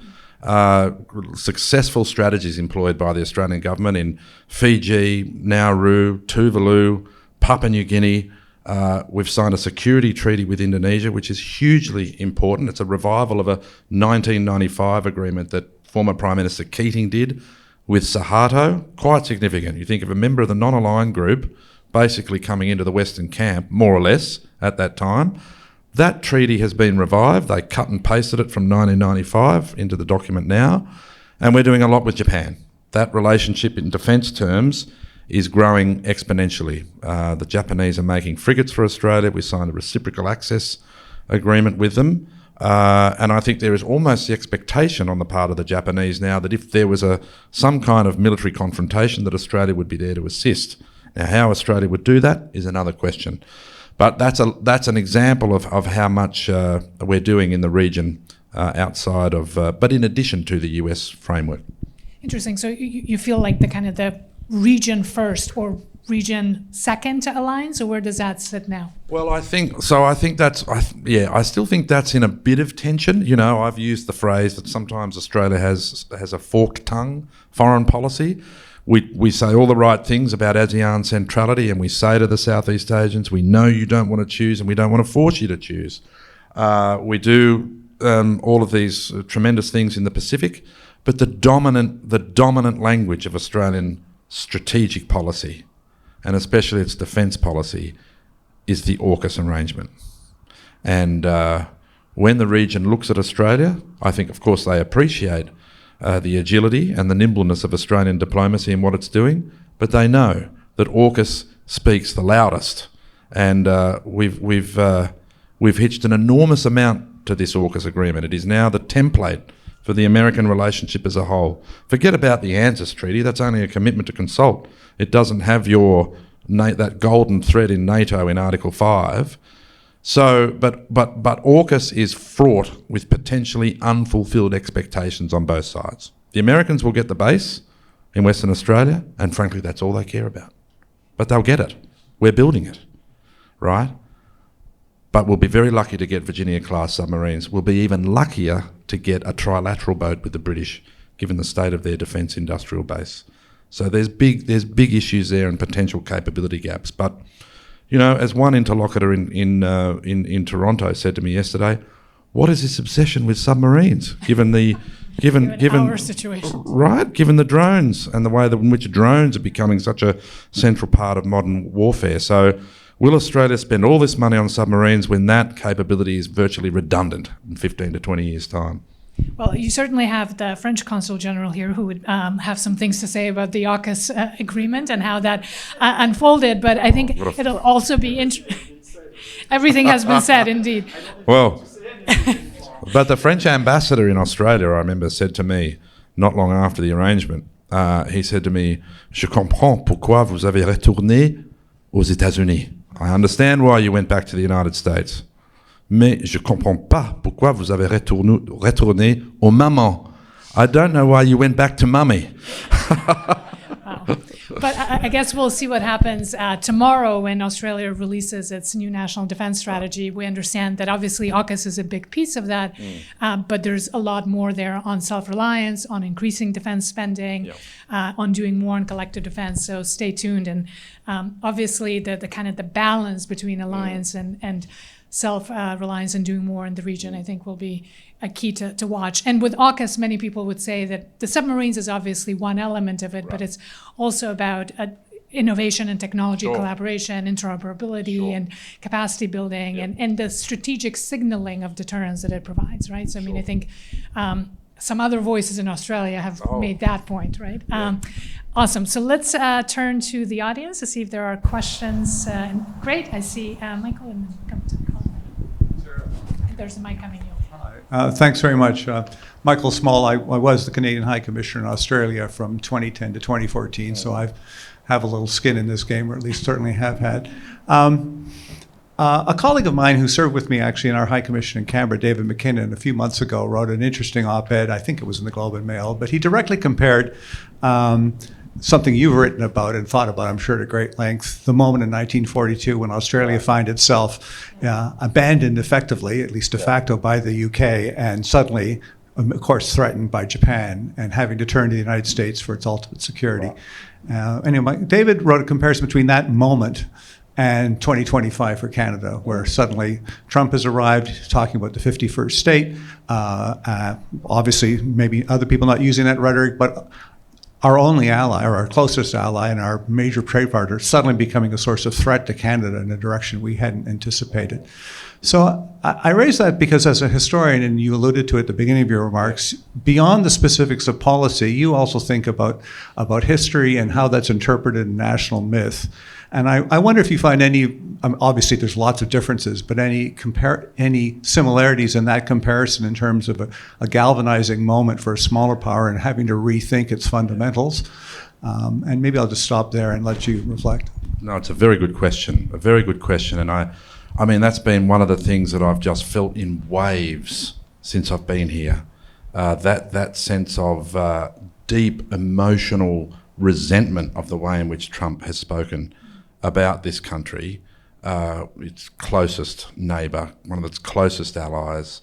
C: successful strategies employed by the Australian government in Fiji, Nauru, Tuvalu, Papua New Guinea. We've signed a security treaty with Indonesia, which is hugely important. It's a revival of a 1995 agreement that former Prime Minister Keating did with Suharto. Quite significant. You think of a member of the non-aligned group basically coming into the Western camp, more or less, at that time. That treaty has been revived. They cut and pasted it from 1995 into the document now. And we're doing a lot with Japan. That relationship in defence terms is growing exponentially. The Japanese are making frigates for Australia. We signed a reciprocal access agreement with them. And I think there is almost the expectation on the part of the Japanese now that if there was some kind of military confrontation, that Australia would be there to assist. Now, how Australia would do that is another question. But that's an example of how much we're doing in the region outside of, but in addition to the US framework.
B: Interesting. So you feel like the region first or region second to alliance, or where does that sit now?
C: Well, I still think that's in a bit of tension. You know, I've used the phrase that sometimes Australia has a forked tongue foreign policy. We say all the right things about ASEAN centrality, and we say to the Southeast Asians, we know you don't want to choose and we don't want to force you to choose. We do all of these tremendous things in the Pacific, but the dominant language of Australian strategic policy, and especially its defence policy, is the AUKUS arrangement. And when the region looks at Australia, I think, of course, they appreciate the agility and the nimbleness of Australian diplomacy and what it's doing, but they know that AUKUS speaks the loudest. And we've hitched an enormous amount to this AUKUS agreement. It is now the template for the American relationship as a whole. Forget about the ANZUS treaty. That's only a commitment to consult. It doesn't have that golden thread in NATO in Article 5. So, but AUKUS is fraught with potentially unfulfilled expectations on both sides. The Americans will get the base in Western Australia, and frankly, that's all they care about. But they'll get it. We're building it, right? But we'll be very lucky to get Virginia-class submarines. We'll be even luckier to get a trilateral boat with the British, given the state of their defence industrial base. So there's big issues there and potential capability gaps. But, you know, as one interlocutor in Toronto said to me yesterday, what is this obsession with submarines, given our situation, right? Given the drones and the way in which drones are becoming such a central part of modern warfare. So will Australia spend all this money on submarines when that capability is virtually redundant in 15 to 20 years' time?
B: Well, you certainly have the French Consul General here who would have some things to say about the AUKUS agreement and how that unfolded, but I think it'll also be everything has been said, indeed.
C: Well, but the French ambassador in Australia, I remember, said to me, not long after the arrangement, he said to me, "Je comprends pourquoi vous avez retourné aux États-Unis. I understand why you went back to the United States. Mais je comprends pas pourquoi vous avez retourné aux mamans. I don't know why you went back to mummy."
B: Wow. But I guess we'll see what happens tomorrow when Australia releases its new national defense strategy. We understand that obviously AUKUS is a big piece of that, but there's a lot more there on self-reliance, on increasing defense spending, on doing more on collective defense. So stay tuned. And obviously the kind of the balance between alliance and self-reliance and doing more in the region, I think will be a key to watch. And with AUKUS, many people would say that the submarines is obviously one element of it, but it's also about innovation and technology collaboration, interoperability and capacity building and the strategic signaling of deterrence that it provides, right? So, I mean, I think some other voices in Australia have made that point, right? Awesome. So let's turn to the audience to see if there are questions. Great. I see Michael, and then come to the call. There's a mic coming.
D: Thanks very much. Michael Small, I was the Canadian High Commissioner in Australia from 2010 to 2014, so I have a little skin in this game, or at least certainly have had. A colleague of mine who served with me actually in our High Commission in Canberra, David McKinnon, a few months ago wrote an interesting op-ed, I think it was in the Globe and Mail, but he directly compared something you've written about and thought about, I'm sure, at great length, the moment in 1942 when Australia found itself abandoned effectively, at least de facto, by the UK, and suddenly, of course, threatened by Japan and having to turn to the United States for its ultimate security. Anyway, David wrote a comparison between that moment and 2025 for Canada, where suddenly Trump has arrived talking about the 51st state. Obviously, maybe other people not using that rhetoric, but our only ally, or our closest ally, and our major trade partner suddenly becoming a source of threat to Canada in a direction we hadn't anticipated. So I raise that because as a historian, and you alluded to it at the beginning of your remarks, beyond the specifics of policy, you also think about history and how that's interpreted in national myth. And I wonder if you find any, obviously there's lots of differences, but any similarities in that comparison in terms of a galvanizing moment for a smaller power and having to rethink its fundamentals. And maybe I'll just stop there and let you reflect.
C: No, it's a very good question, And I mean, that's been one of the things that I've just felt in waves since I've been here. That sense of deep emotional resentment of the way in which Trump has spoken about this country, its closest neighbour, one of its closest allies,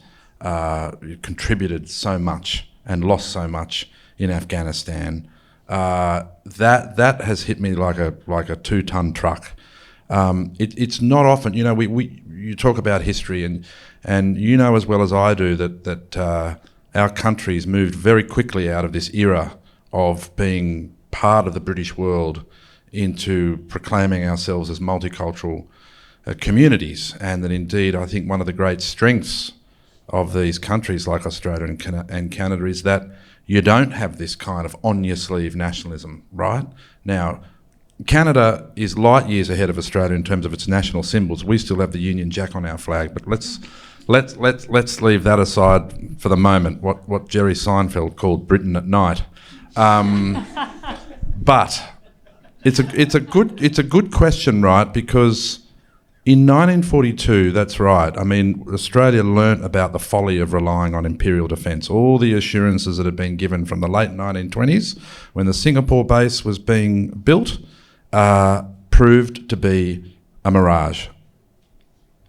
C: contributed so much and lost so much in Afghanistan. That has hit me like a 2-ton truck. It's not often, you know, you talk about history and you know as well as I do that our country's moved very quickly out of this era of being part of the British world into proclaiming ourselves as multicultural communities, and that indeed I think one of the great strengths of these countries like Australia and Canada is that you don't have this kind of on-your-sleeve nationalism, right? Now, Canada is light years ahead of Australia in terms of its national symbols. We still have the Union Jack on our flag, but let's leave that aside for the moment, what Jerry Seinfeld called Britain at night. But it's a good question, right? Because in 1942, that's right. I mean, Australia learnt about the folly of relying on imperial defence. All the assurances that had been given from the late 1920s, when the Singapore base was being built, proved to be a mirage.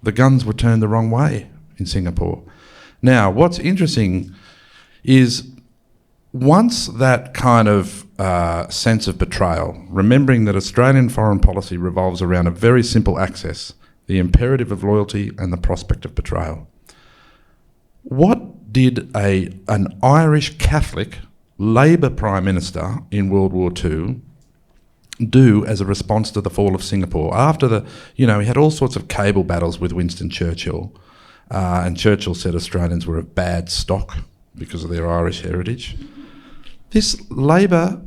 C: The guns were turned the wrong way in Singapore. Now, what's interesting is once that kind of sense of betrayal, remembering that Australian foreign policy revolves around a very simple axis, the imperative of loyalty and the prospect of betrayal. What did an Irish Catholic Labor Prime Minister in World War II do as a response to the fall of Singapore? After he had all sorts of cable battles with Winston Churchill, and Churchill said Australians were of bad stock because of their Irish heritage. This Labor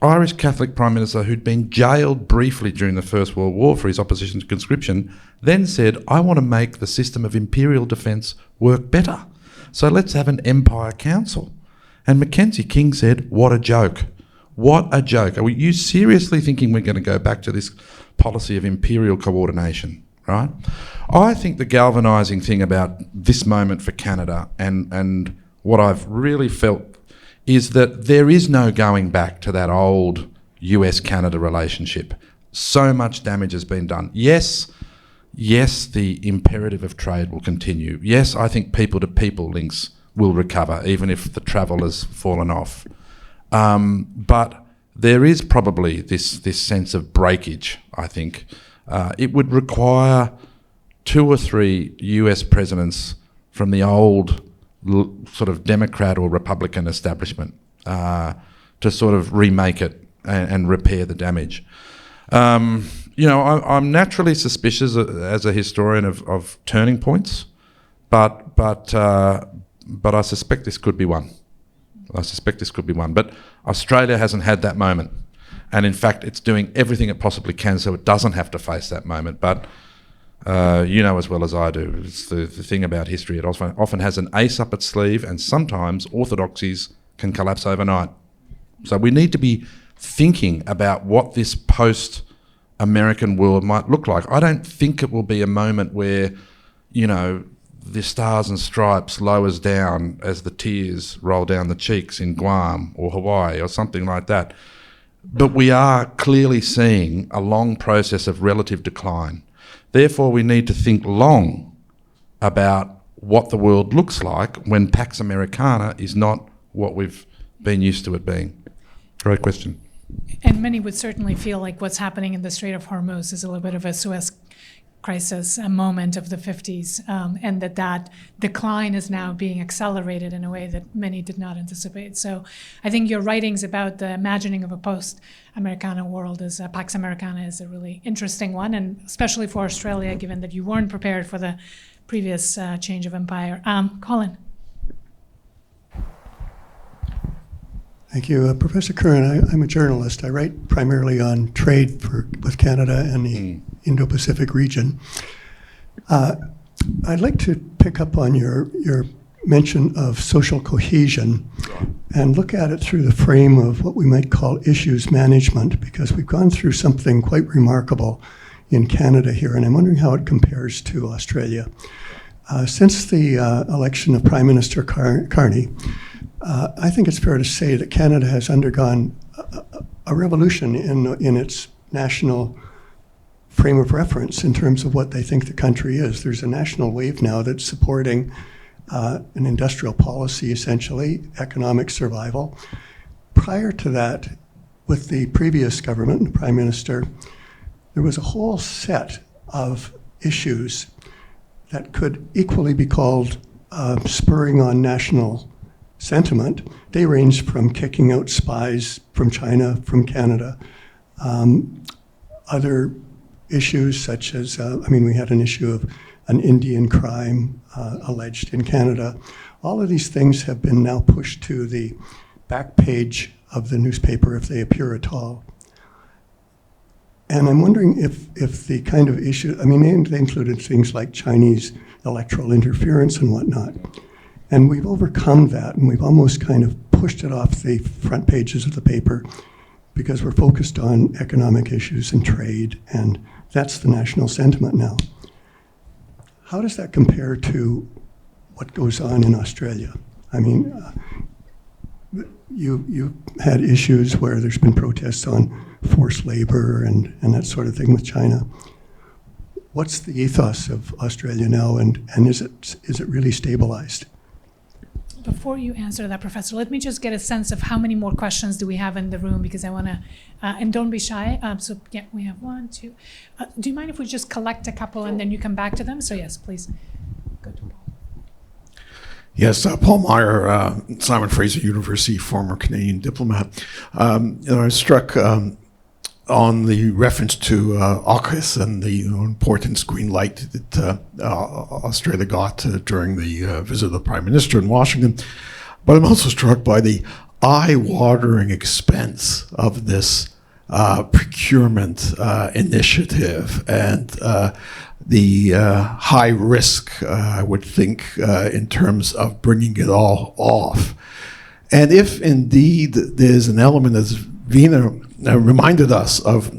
C: Irish Catholic Prime Minister, who'd been jailed briefly during the First World War for his opposition to conscription, then said, I want to make the system of imperial defence work better. So let's have an Empire Council. And Mackenzie King said, what a joke. What a joke. Are you seriously thinking we're going to go back to this policy of imperial coordination, right? I think the galvanising thing about this moment for Canada and what I've really felt is that there is no going back to that old US-Canada relationship. So much damage has been done. Yes, the imperative of trade will continue. Yes, I think people-to-people links will recover, even if the travel has fallen off. But there is probably this sense of breakage, I think. It would require 2 or 3 US presidents from the old sort of Democrat or Republican establishment to sort of remake it and repair the damage. I'm naturally suspicious as a historian of turning points, but I suspect this could be one. But Australia hasn't had that moment. And in fact, it's doing everything it possibly can so it doesn't have to face that moment. But you know as well as I do, it's the thing about history. It often has an ace up its sleeve, and sometimes orthodoxies can collapse overnight. So we need to be thinking about what this post-American world might look like. I don't think it will be a moment where, the Stars and Stripes lowers down as the tears roll down the cheeks in Guam or Hawaii or something like that. But we are clearly seeing a long process of relative decline. Therefore, we need to think long about what the world looks like when Pax Americana is not what we've been used to it being. Great question.
B: And many would certainly feel like what's happening in the Strait of Hormuz is a little bit of a Suez crisis, a moment of the 50s, and that decline is now being accelerated in a way that many did not anticipate. So I think your writings about the imagining of a post-Americana world as Pax Americana is a really interesting one, and especially for Australia, given that you weren't prepared for the previous change of empire. Colin.
E: Thank you. Professor Curran, I'm a journalist. I write primarily on trade with Canada and the Indo-Pacific region. I'd like to pick up on your mention of social cohesion and look at it through the frame of what we might call issues management, because we've gone through something quite remarkable in Canada here, and I'm wondering how it compares to Australia. Since the election of Prime Minister Carney, I think it's fair to say that Canada has undergone a revolution in its national frame of reference in terms of what they think the country is. There's a national wave now that's supporting an industrial policy, essentially, economic survival. Prior to that, with the previous government and the Prime Minister, there was a whole set of issues that could equally be called spurring on national sentiment. They ranged from kicking out spies from China, from Canada, other issues such as, we had an issue of an Indian crime alleged in Canada. All of these things have been now pushed to the back page of the newspaper if they appear at all. And I'm wondering if the kind of issue, they included things like Chinese electoral interference and whatnot. And we've overcome that, and we've almost kind of pushed it off the front pages of the paper because we're focused on economic issues and trade, and that's the national sentiment now. How does that compare to what goes on in Australia? You had issues where there's been protests on forced labor and that sort of thing with China. What's the ethos of Australia now, and is it really stabilized?
B: Before you answer that, Professor, let me just get a sense of how many more questions do we have in the room, because I want to, and don't be shy. We have 1, 2. Do you mind if we just collect a couple and then you come back to them? So yes, please. Go to Paul.
F: Yes, Paul Meyer, Simon Fraser University, former Canadian diplomat. I was struck on the reference to AUKUS and the importance green light that Australia got during the visit of the Prime Minister in Washington. But I'm also struck by the eye-watering expense of this procurement initiative and the high risk, I would think, in terms of bringing it all off. And if indeed there's an element, as Vina reminded us of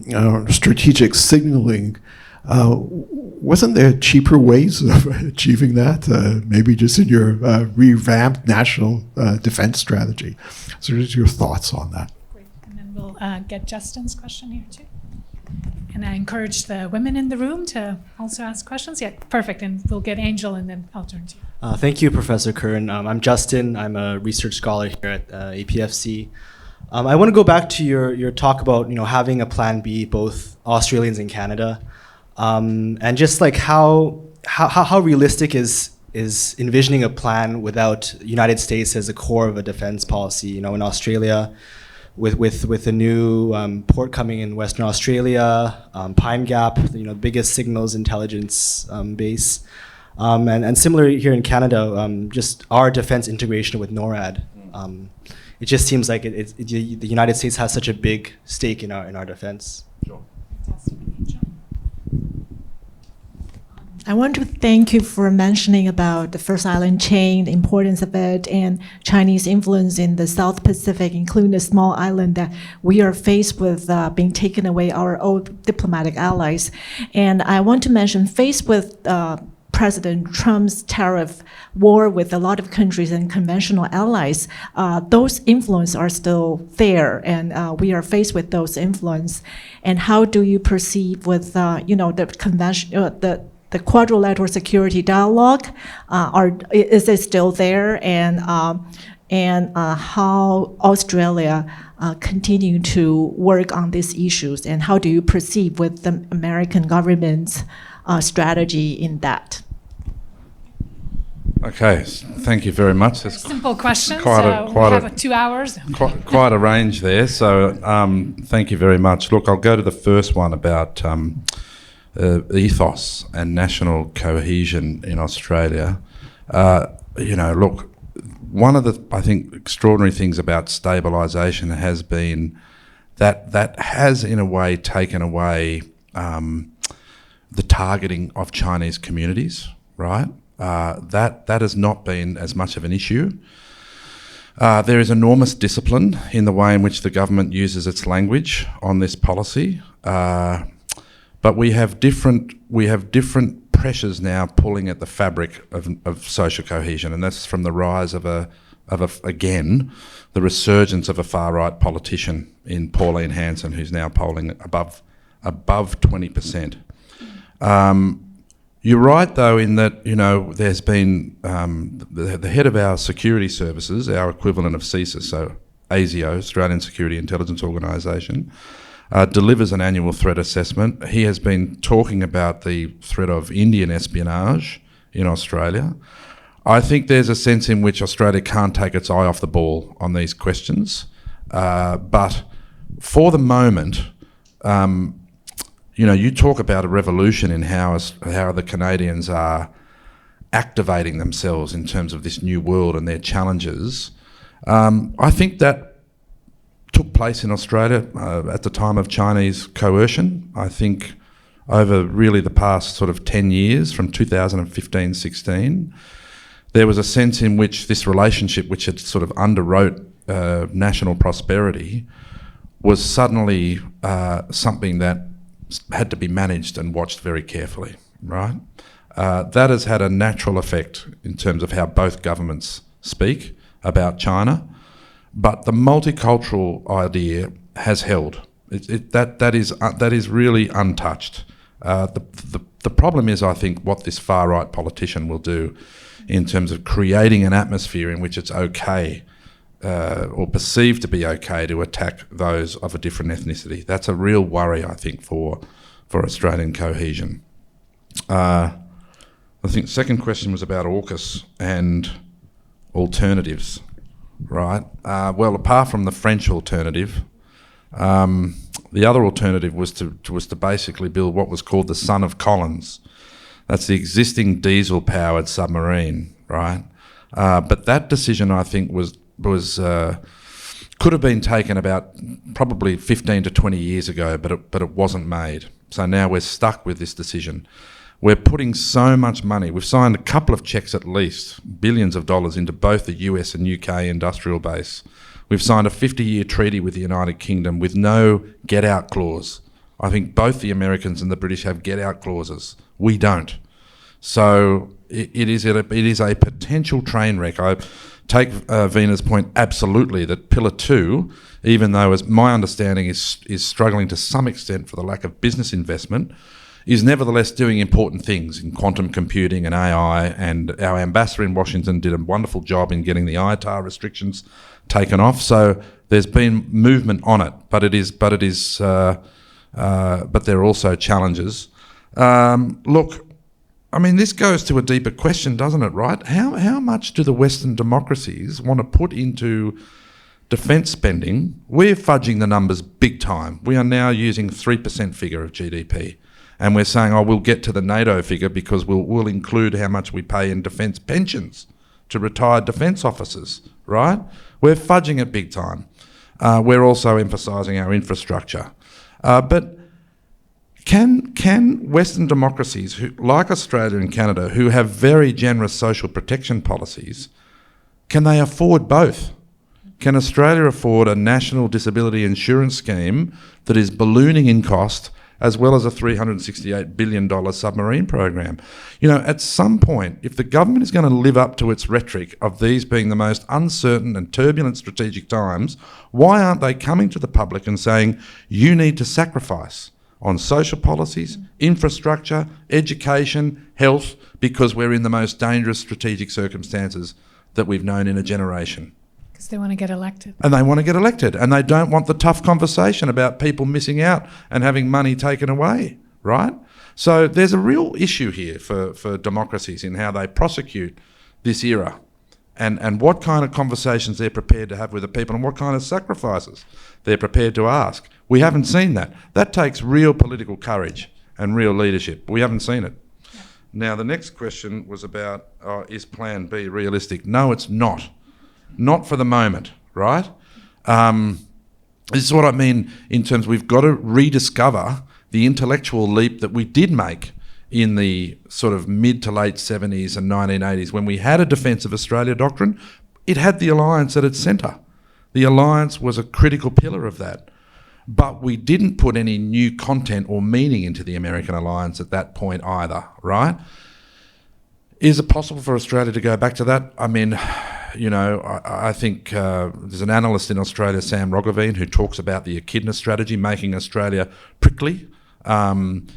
F: strategic signaling, wasn't there cheaper ways of achieving that? Maybe just in your revamped national defense strategy. So just your thoughts on that.
B: Great. And then we'll get Justin's question here too. And I encourage the women in the room to also ask questions. Yeah, perfect. And we'll get Angel and then I'll turn to you.
G: Thank you, Professor Curran. I'm Justin. I'm a research scholar here at APFC. I want to go back to your talk about having a plan B, both Australians and Canada, and just like how realistic is envisioning a plan without United States as the core of a defense policy. In Australia, with the new port coming in Western Australia, Pine Gap, the biggest signals intelligence base. And similarly here in Canada, just our defense integration with NORAD. It just seems like the United States has such a big stake in our defense.
C: Sure.
B: Fantastic. Angel.
H: I want to thank you for mentioning about the First Island chain, the importance of it, and Chinese influence in the South Pacific, including the small island that we are faced with being taken away our old diplomatic allies. And I want to mention, faced with President Trump's tariff war with a lot of countries and conventional allies, those influence are still there, and we are faced with those influence. And how do you perceive with the convention, the quadrilateral security dialogue? Is it still there, and how Australia continue to work on these issues, and how do you perceive with the American government's strategy in that?
C: Okay, thank you very much. That's
B: Simple questions.
C: quite
B: we have 2 hours.
C: quite a range there. So thank you very much. Look, I'll go to the first one about ethos and national cohesion in Australia. Look, one of the, I think, extraordinary things about stabilisation has been that has, in a way, taken away the targeting of Chinese communities, right? That has not been as much of an issue. There is enormous discipline in the way in which the government uses its language on this policy, but we have different pressures now pulling at the fabric of social cohesion, and that's from the rise of again the resurgence of a far right politician in Pauline Hanson, who's now polling above 20%. You're right, though, in that there's been the head of our security services, our equivalent of CSIS, so ASIO, Australian Security Intelligence Organisation, delivers an annual threat assessment. He has been talking about the threat of Indian espionage in Australia. I think there's a sense in which Australia can't take its eye off the ball on these questions, but for the moment. You talk about a revolution in how the Canadians are activating themselves in terms of this new world and their challenges. I think that took place in Australia at the time of Chinese coercion. I think over really the past sort of 10 years, from 2015-16, there was a sense in which this relationship, which had sort of underwrote national prosperity, was suddenly something that had to be managed and watched very carefully, right? That has had a natural effect in terms of how both governments speak about China, but the multicultural idea has held. That is really untouched. The problem is, I think, what this far-right politician will do in terms of creating an atmosphere in which it's okay or perceived to be okay to attack those of a different ethnicity. That's a real worry, I think, for Australian cohesion. I think the second question was about AUKUS and alternatives, right? Well, apart from the French alternative, the other alternative was to basically build what was called the Son of Collins. That's the existing diesel-powered submarine, right? But that decision, I think, could have been taken about probably 15 to 20 years ago, but it wasn't made. So now we're stuck with this decision. We're putting so much money. We've signed a couple of checks at least, billions of dollars into both the US and UK industrial base. We've signed a 50-year treaty with the United Kingdom with no get-out clause. I think both the Americans and the British have get-out clauses. We don't. So it is a potential train wreck. I take Vina's point absolutely that Pillar 2, even though as my understanding is struggling to some extent for the lack of business investment, is nevertheless doing important things in quantum computing and AI, and our ambassador in Washington did a wonderful job in getting the ITAR restrictions taken off. So there's been movement on it, but there are also challenges. Look, I mean, this goes to a deeper question, doesn't it, right? How much do the Western democracies want to put into defence spending? We're fudging the numbers big time. We are now using 3% figure of GDP. And we're saying, we'll get to the NATO figure because we'll include how much we pay in defence pensions to retired defence officers, right? We're fudging it big time. We're also emphasising our infrastructure. But can Western democracies, like Australia and Canada, who have very generous social protection policies, can they afford both? Can Australia afford a national disability insurance scheme that is ballooning in cost, as well as a $368 billion submarine program? You know, at some point, if the government is going to live up to its rhetoric of these being the most uncertain and turbulent strategic times, why aren't they coming to the public and saying, you need to sacrifice on social policies, infrastructure, education, health, because we're in the most dangerous strategic circumstances that we've known in a generation?
B: Because they want to get elected.
C: And they want to get elected, and they don't want the tough conversation about people missing out and having money taken away, right? So there's a real issue here for democracies in how they prosecute this era, and what kind of conversations they're prepared to have with the people and what kind of sacrifices they're prepared to ask. We haven't seen that. That takes real political courage and real leadership. We haven't seen it. Yeah. Now, the next question was about, is Plan B realistic? No, it's not. Not for the moment, right? This is what I mean in terms we've got to rediscover the intellectual leap that we did make in the sort of mid to late 70s and 1980s when we had a Defence of Australia doctrine. It had the alliance at its centre. The alliance was a critical pillar of that. But we didn't put any new content or meaning into the American alliance at that point either, right? Is it possible for Australia to go back to that? I mean, you know, I think there's an analyst in Australia, Sam Roggeveen, who talks about the echidna strategy, making Australia prickly and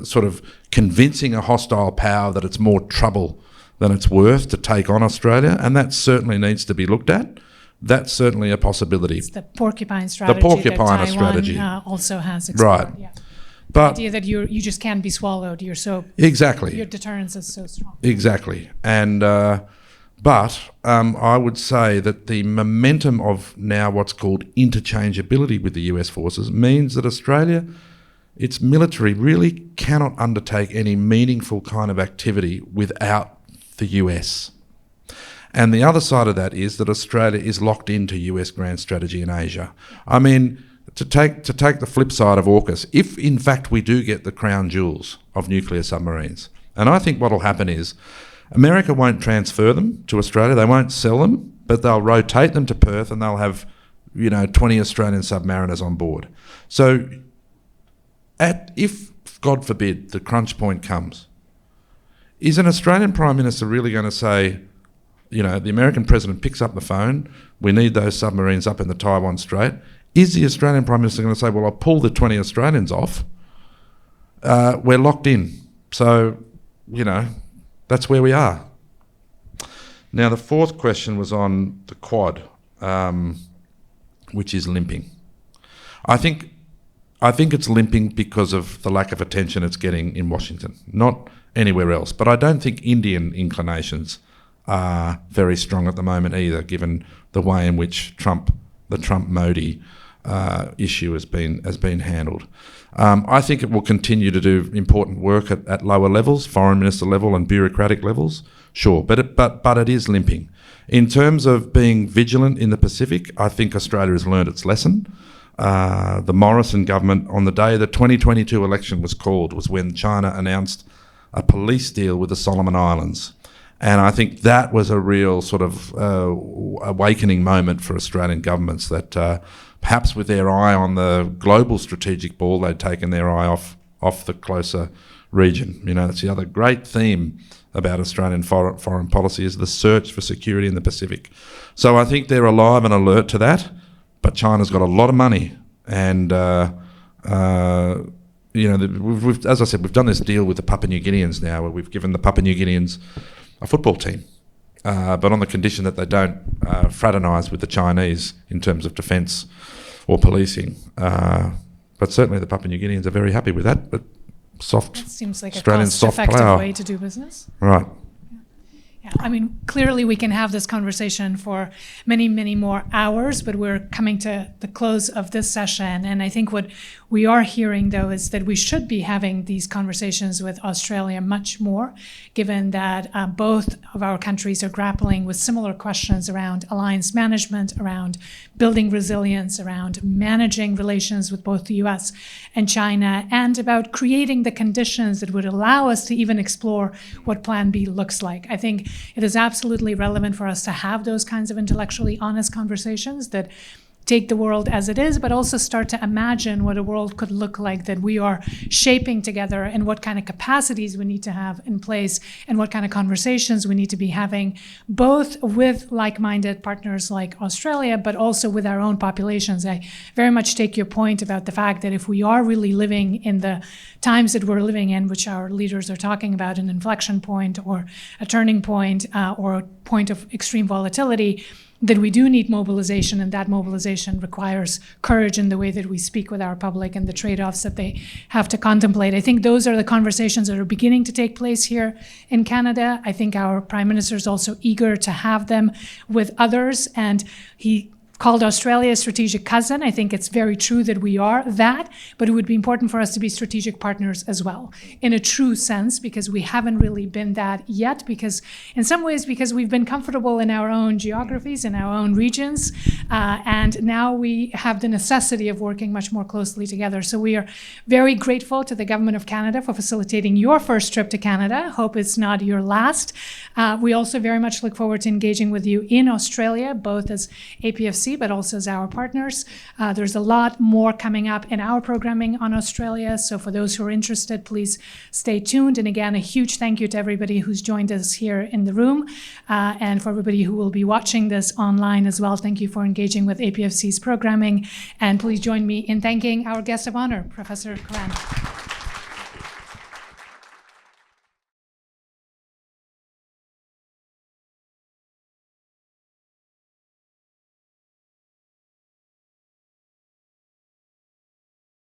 C: sort of convincing a hostile power that it's more trouble than it's worth to take on Australia, and that certainly needs to be looked at. That's certainly a possibility.
B: It's the porcupine strategy.
C: The porcupine
B: that
C: strategy
B: also has explored.
C: Right.
B: Yeah.
C: But
B: the idea that you just can't be swallowed. You're so
C: exactly.
B: Your deterrence is so strong.
C: Exactly, and but I would say that the momentum of now what's called interchangeability with the US forces means that Australia, its military really cannot undertake any meaningful kind of activity without the US. And the other side of that is that Australia is locked into US grand strategy in Asia. I mean, to take the flip side of AUKUS, if in fact we do get the crown jewels of nuclear submarines, and I think what will happen is America won't transfer them to Australia, they won't sell them, but they'll rotate them to Perth and they'll have, 20 Australian submariners on board. So if, God forbid, the crunch point comes, is an Australian Prime Minister really going to say, the American President picks up the phone, we need those submarines up in the Taiwan Strait? Is the Australian Prime Minister going to say, well, I'll pull the 20 Australians off, we're locked in. So, that's where we are. Now, the fourth question was on the Quad, which is limping. I think it's limping because of the lack of attention it's getting in Washington, not anywhere else. But I don't think Indian inclinations are very strong at the moment either, given the way in which the Trump-Modi issue has been handled. I think it will continue to do important work at lower levels, foreign minister level and bureaucratic levels, sure, but it is limping. In terms of being vigilant in the Pacific, I think Australia has learned its lesson. The Morrison government, on the day the 2022 election was called, was when China announced a police deal with the Solomon Islands. And I think that was a real sort of awakening moment for Australian governments, that perhaps with their eye on the global strategic ball, they'd taken their eye off the closer region. You know, that's the other great theme about Australian foreign policy, is the search for security in the Pacific. So I think they're alive and alert to that, but China's got a lot of money, and you know, we've, as I said, we've done this deal with the Papua New Guineans now, where we've given the Papua New Guineans a football team, but on the condition that they don't fraternise with the Chinese in terms of defence or policing. But certainly the Papua New Guineans are very happy with that. But soft,
B: That seems like
C: Australian
B: a
C: soft
B: cost-effective
C: plough.
B: way to do business.
C: Right.
B: Yeah, I mean, clearly we can have this conversation for many, many more hours, but we're coming to the close of this session. And I think what we are hearing, though, is that we should be having these conversations with Australia much more, given that both of our countries are grappling with similar questions around alliance management, around building resilience, around managing relations with both the US and China, and about creating the conditions that would allow us to even explore what Plan B looks like. I think it is absolutely relevant for us to have those kinds of intellectually honest conversations that take the world as it is, but also start to imagine what a world could look like that we are shaping together, and what kind of capacities we need to have in place, and what kind of conversations we need to be having, both with like-minded partners like Australia, but also with our own populations. I very much take your point about the fact that if we are really living in the times that we're living in, which our leaders are talking about, an inflection point or a turning point or a point of extreme volatility, that we do need mobilization, and that mobilization requires courage in the way that we speak with our public and the trade-offs that they have to contemplate. I think those are the conversations that are beginning to take place here in Canada. I think our Prime Minister is also eager to have them with others, and he called Australia a strategic cousin. I think it's very true that we are that, but it would be important for us to be strategic partners as well, in a true sense, because we haven't really been that yet, because in some ways, because we've been comfortable in our own geographies, in our own regions, and now we have the necessity of working much more closely together. So we are very grateful to the Government of Canada for facilitating your first trip to Canada. Hope it's not your last. We also very much look forward to engaging with you in Australia, both as APFC, but also as our partners. There's a lot more coming up in our programming on Australia. So for those who are interested, please stay tuned. And again, a huge thank you to everybody who's joined us here in the room, and for everybody who will be watching this online as well. Thank you for engaging with APFC's programming. And please join me in thanking our guest of honor, Professor Curran.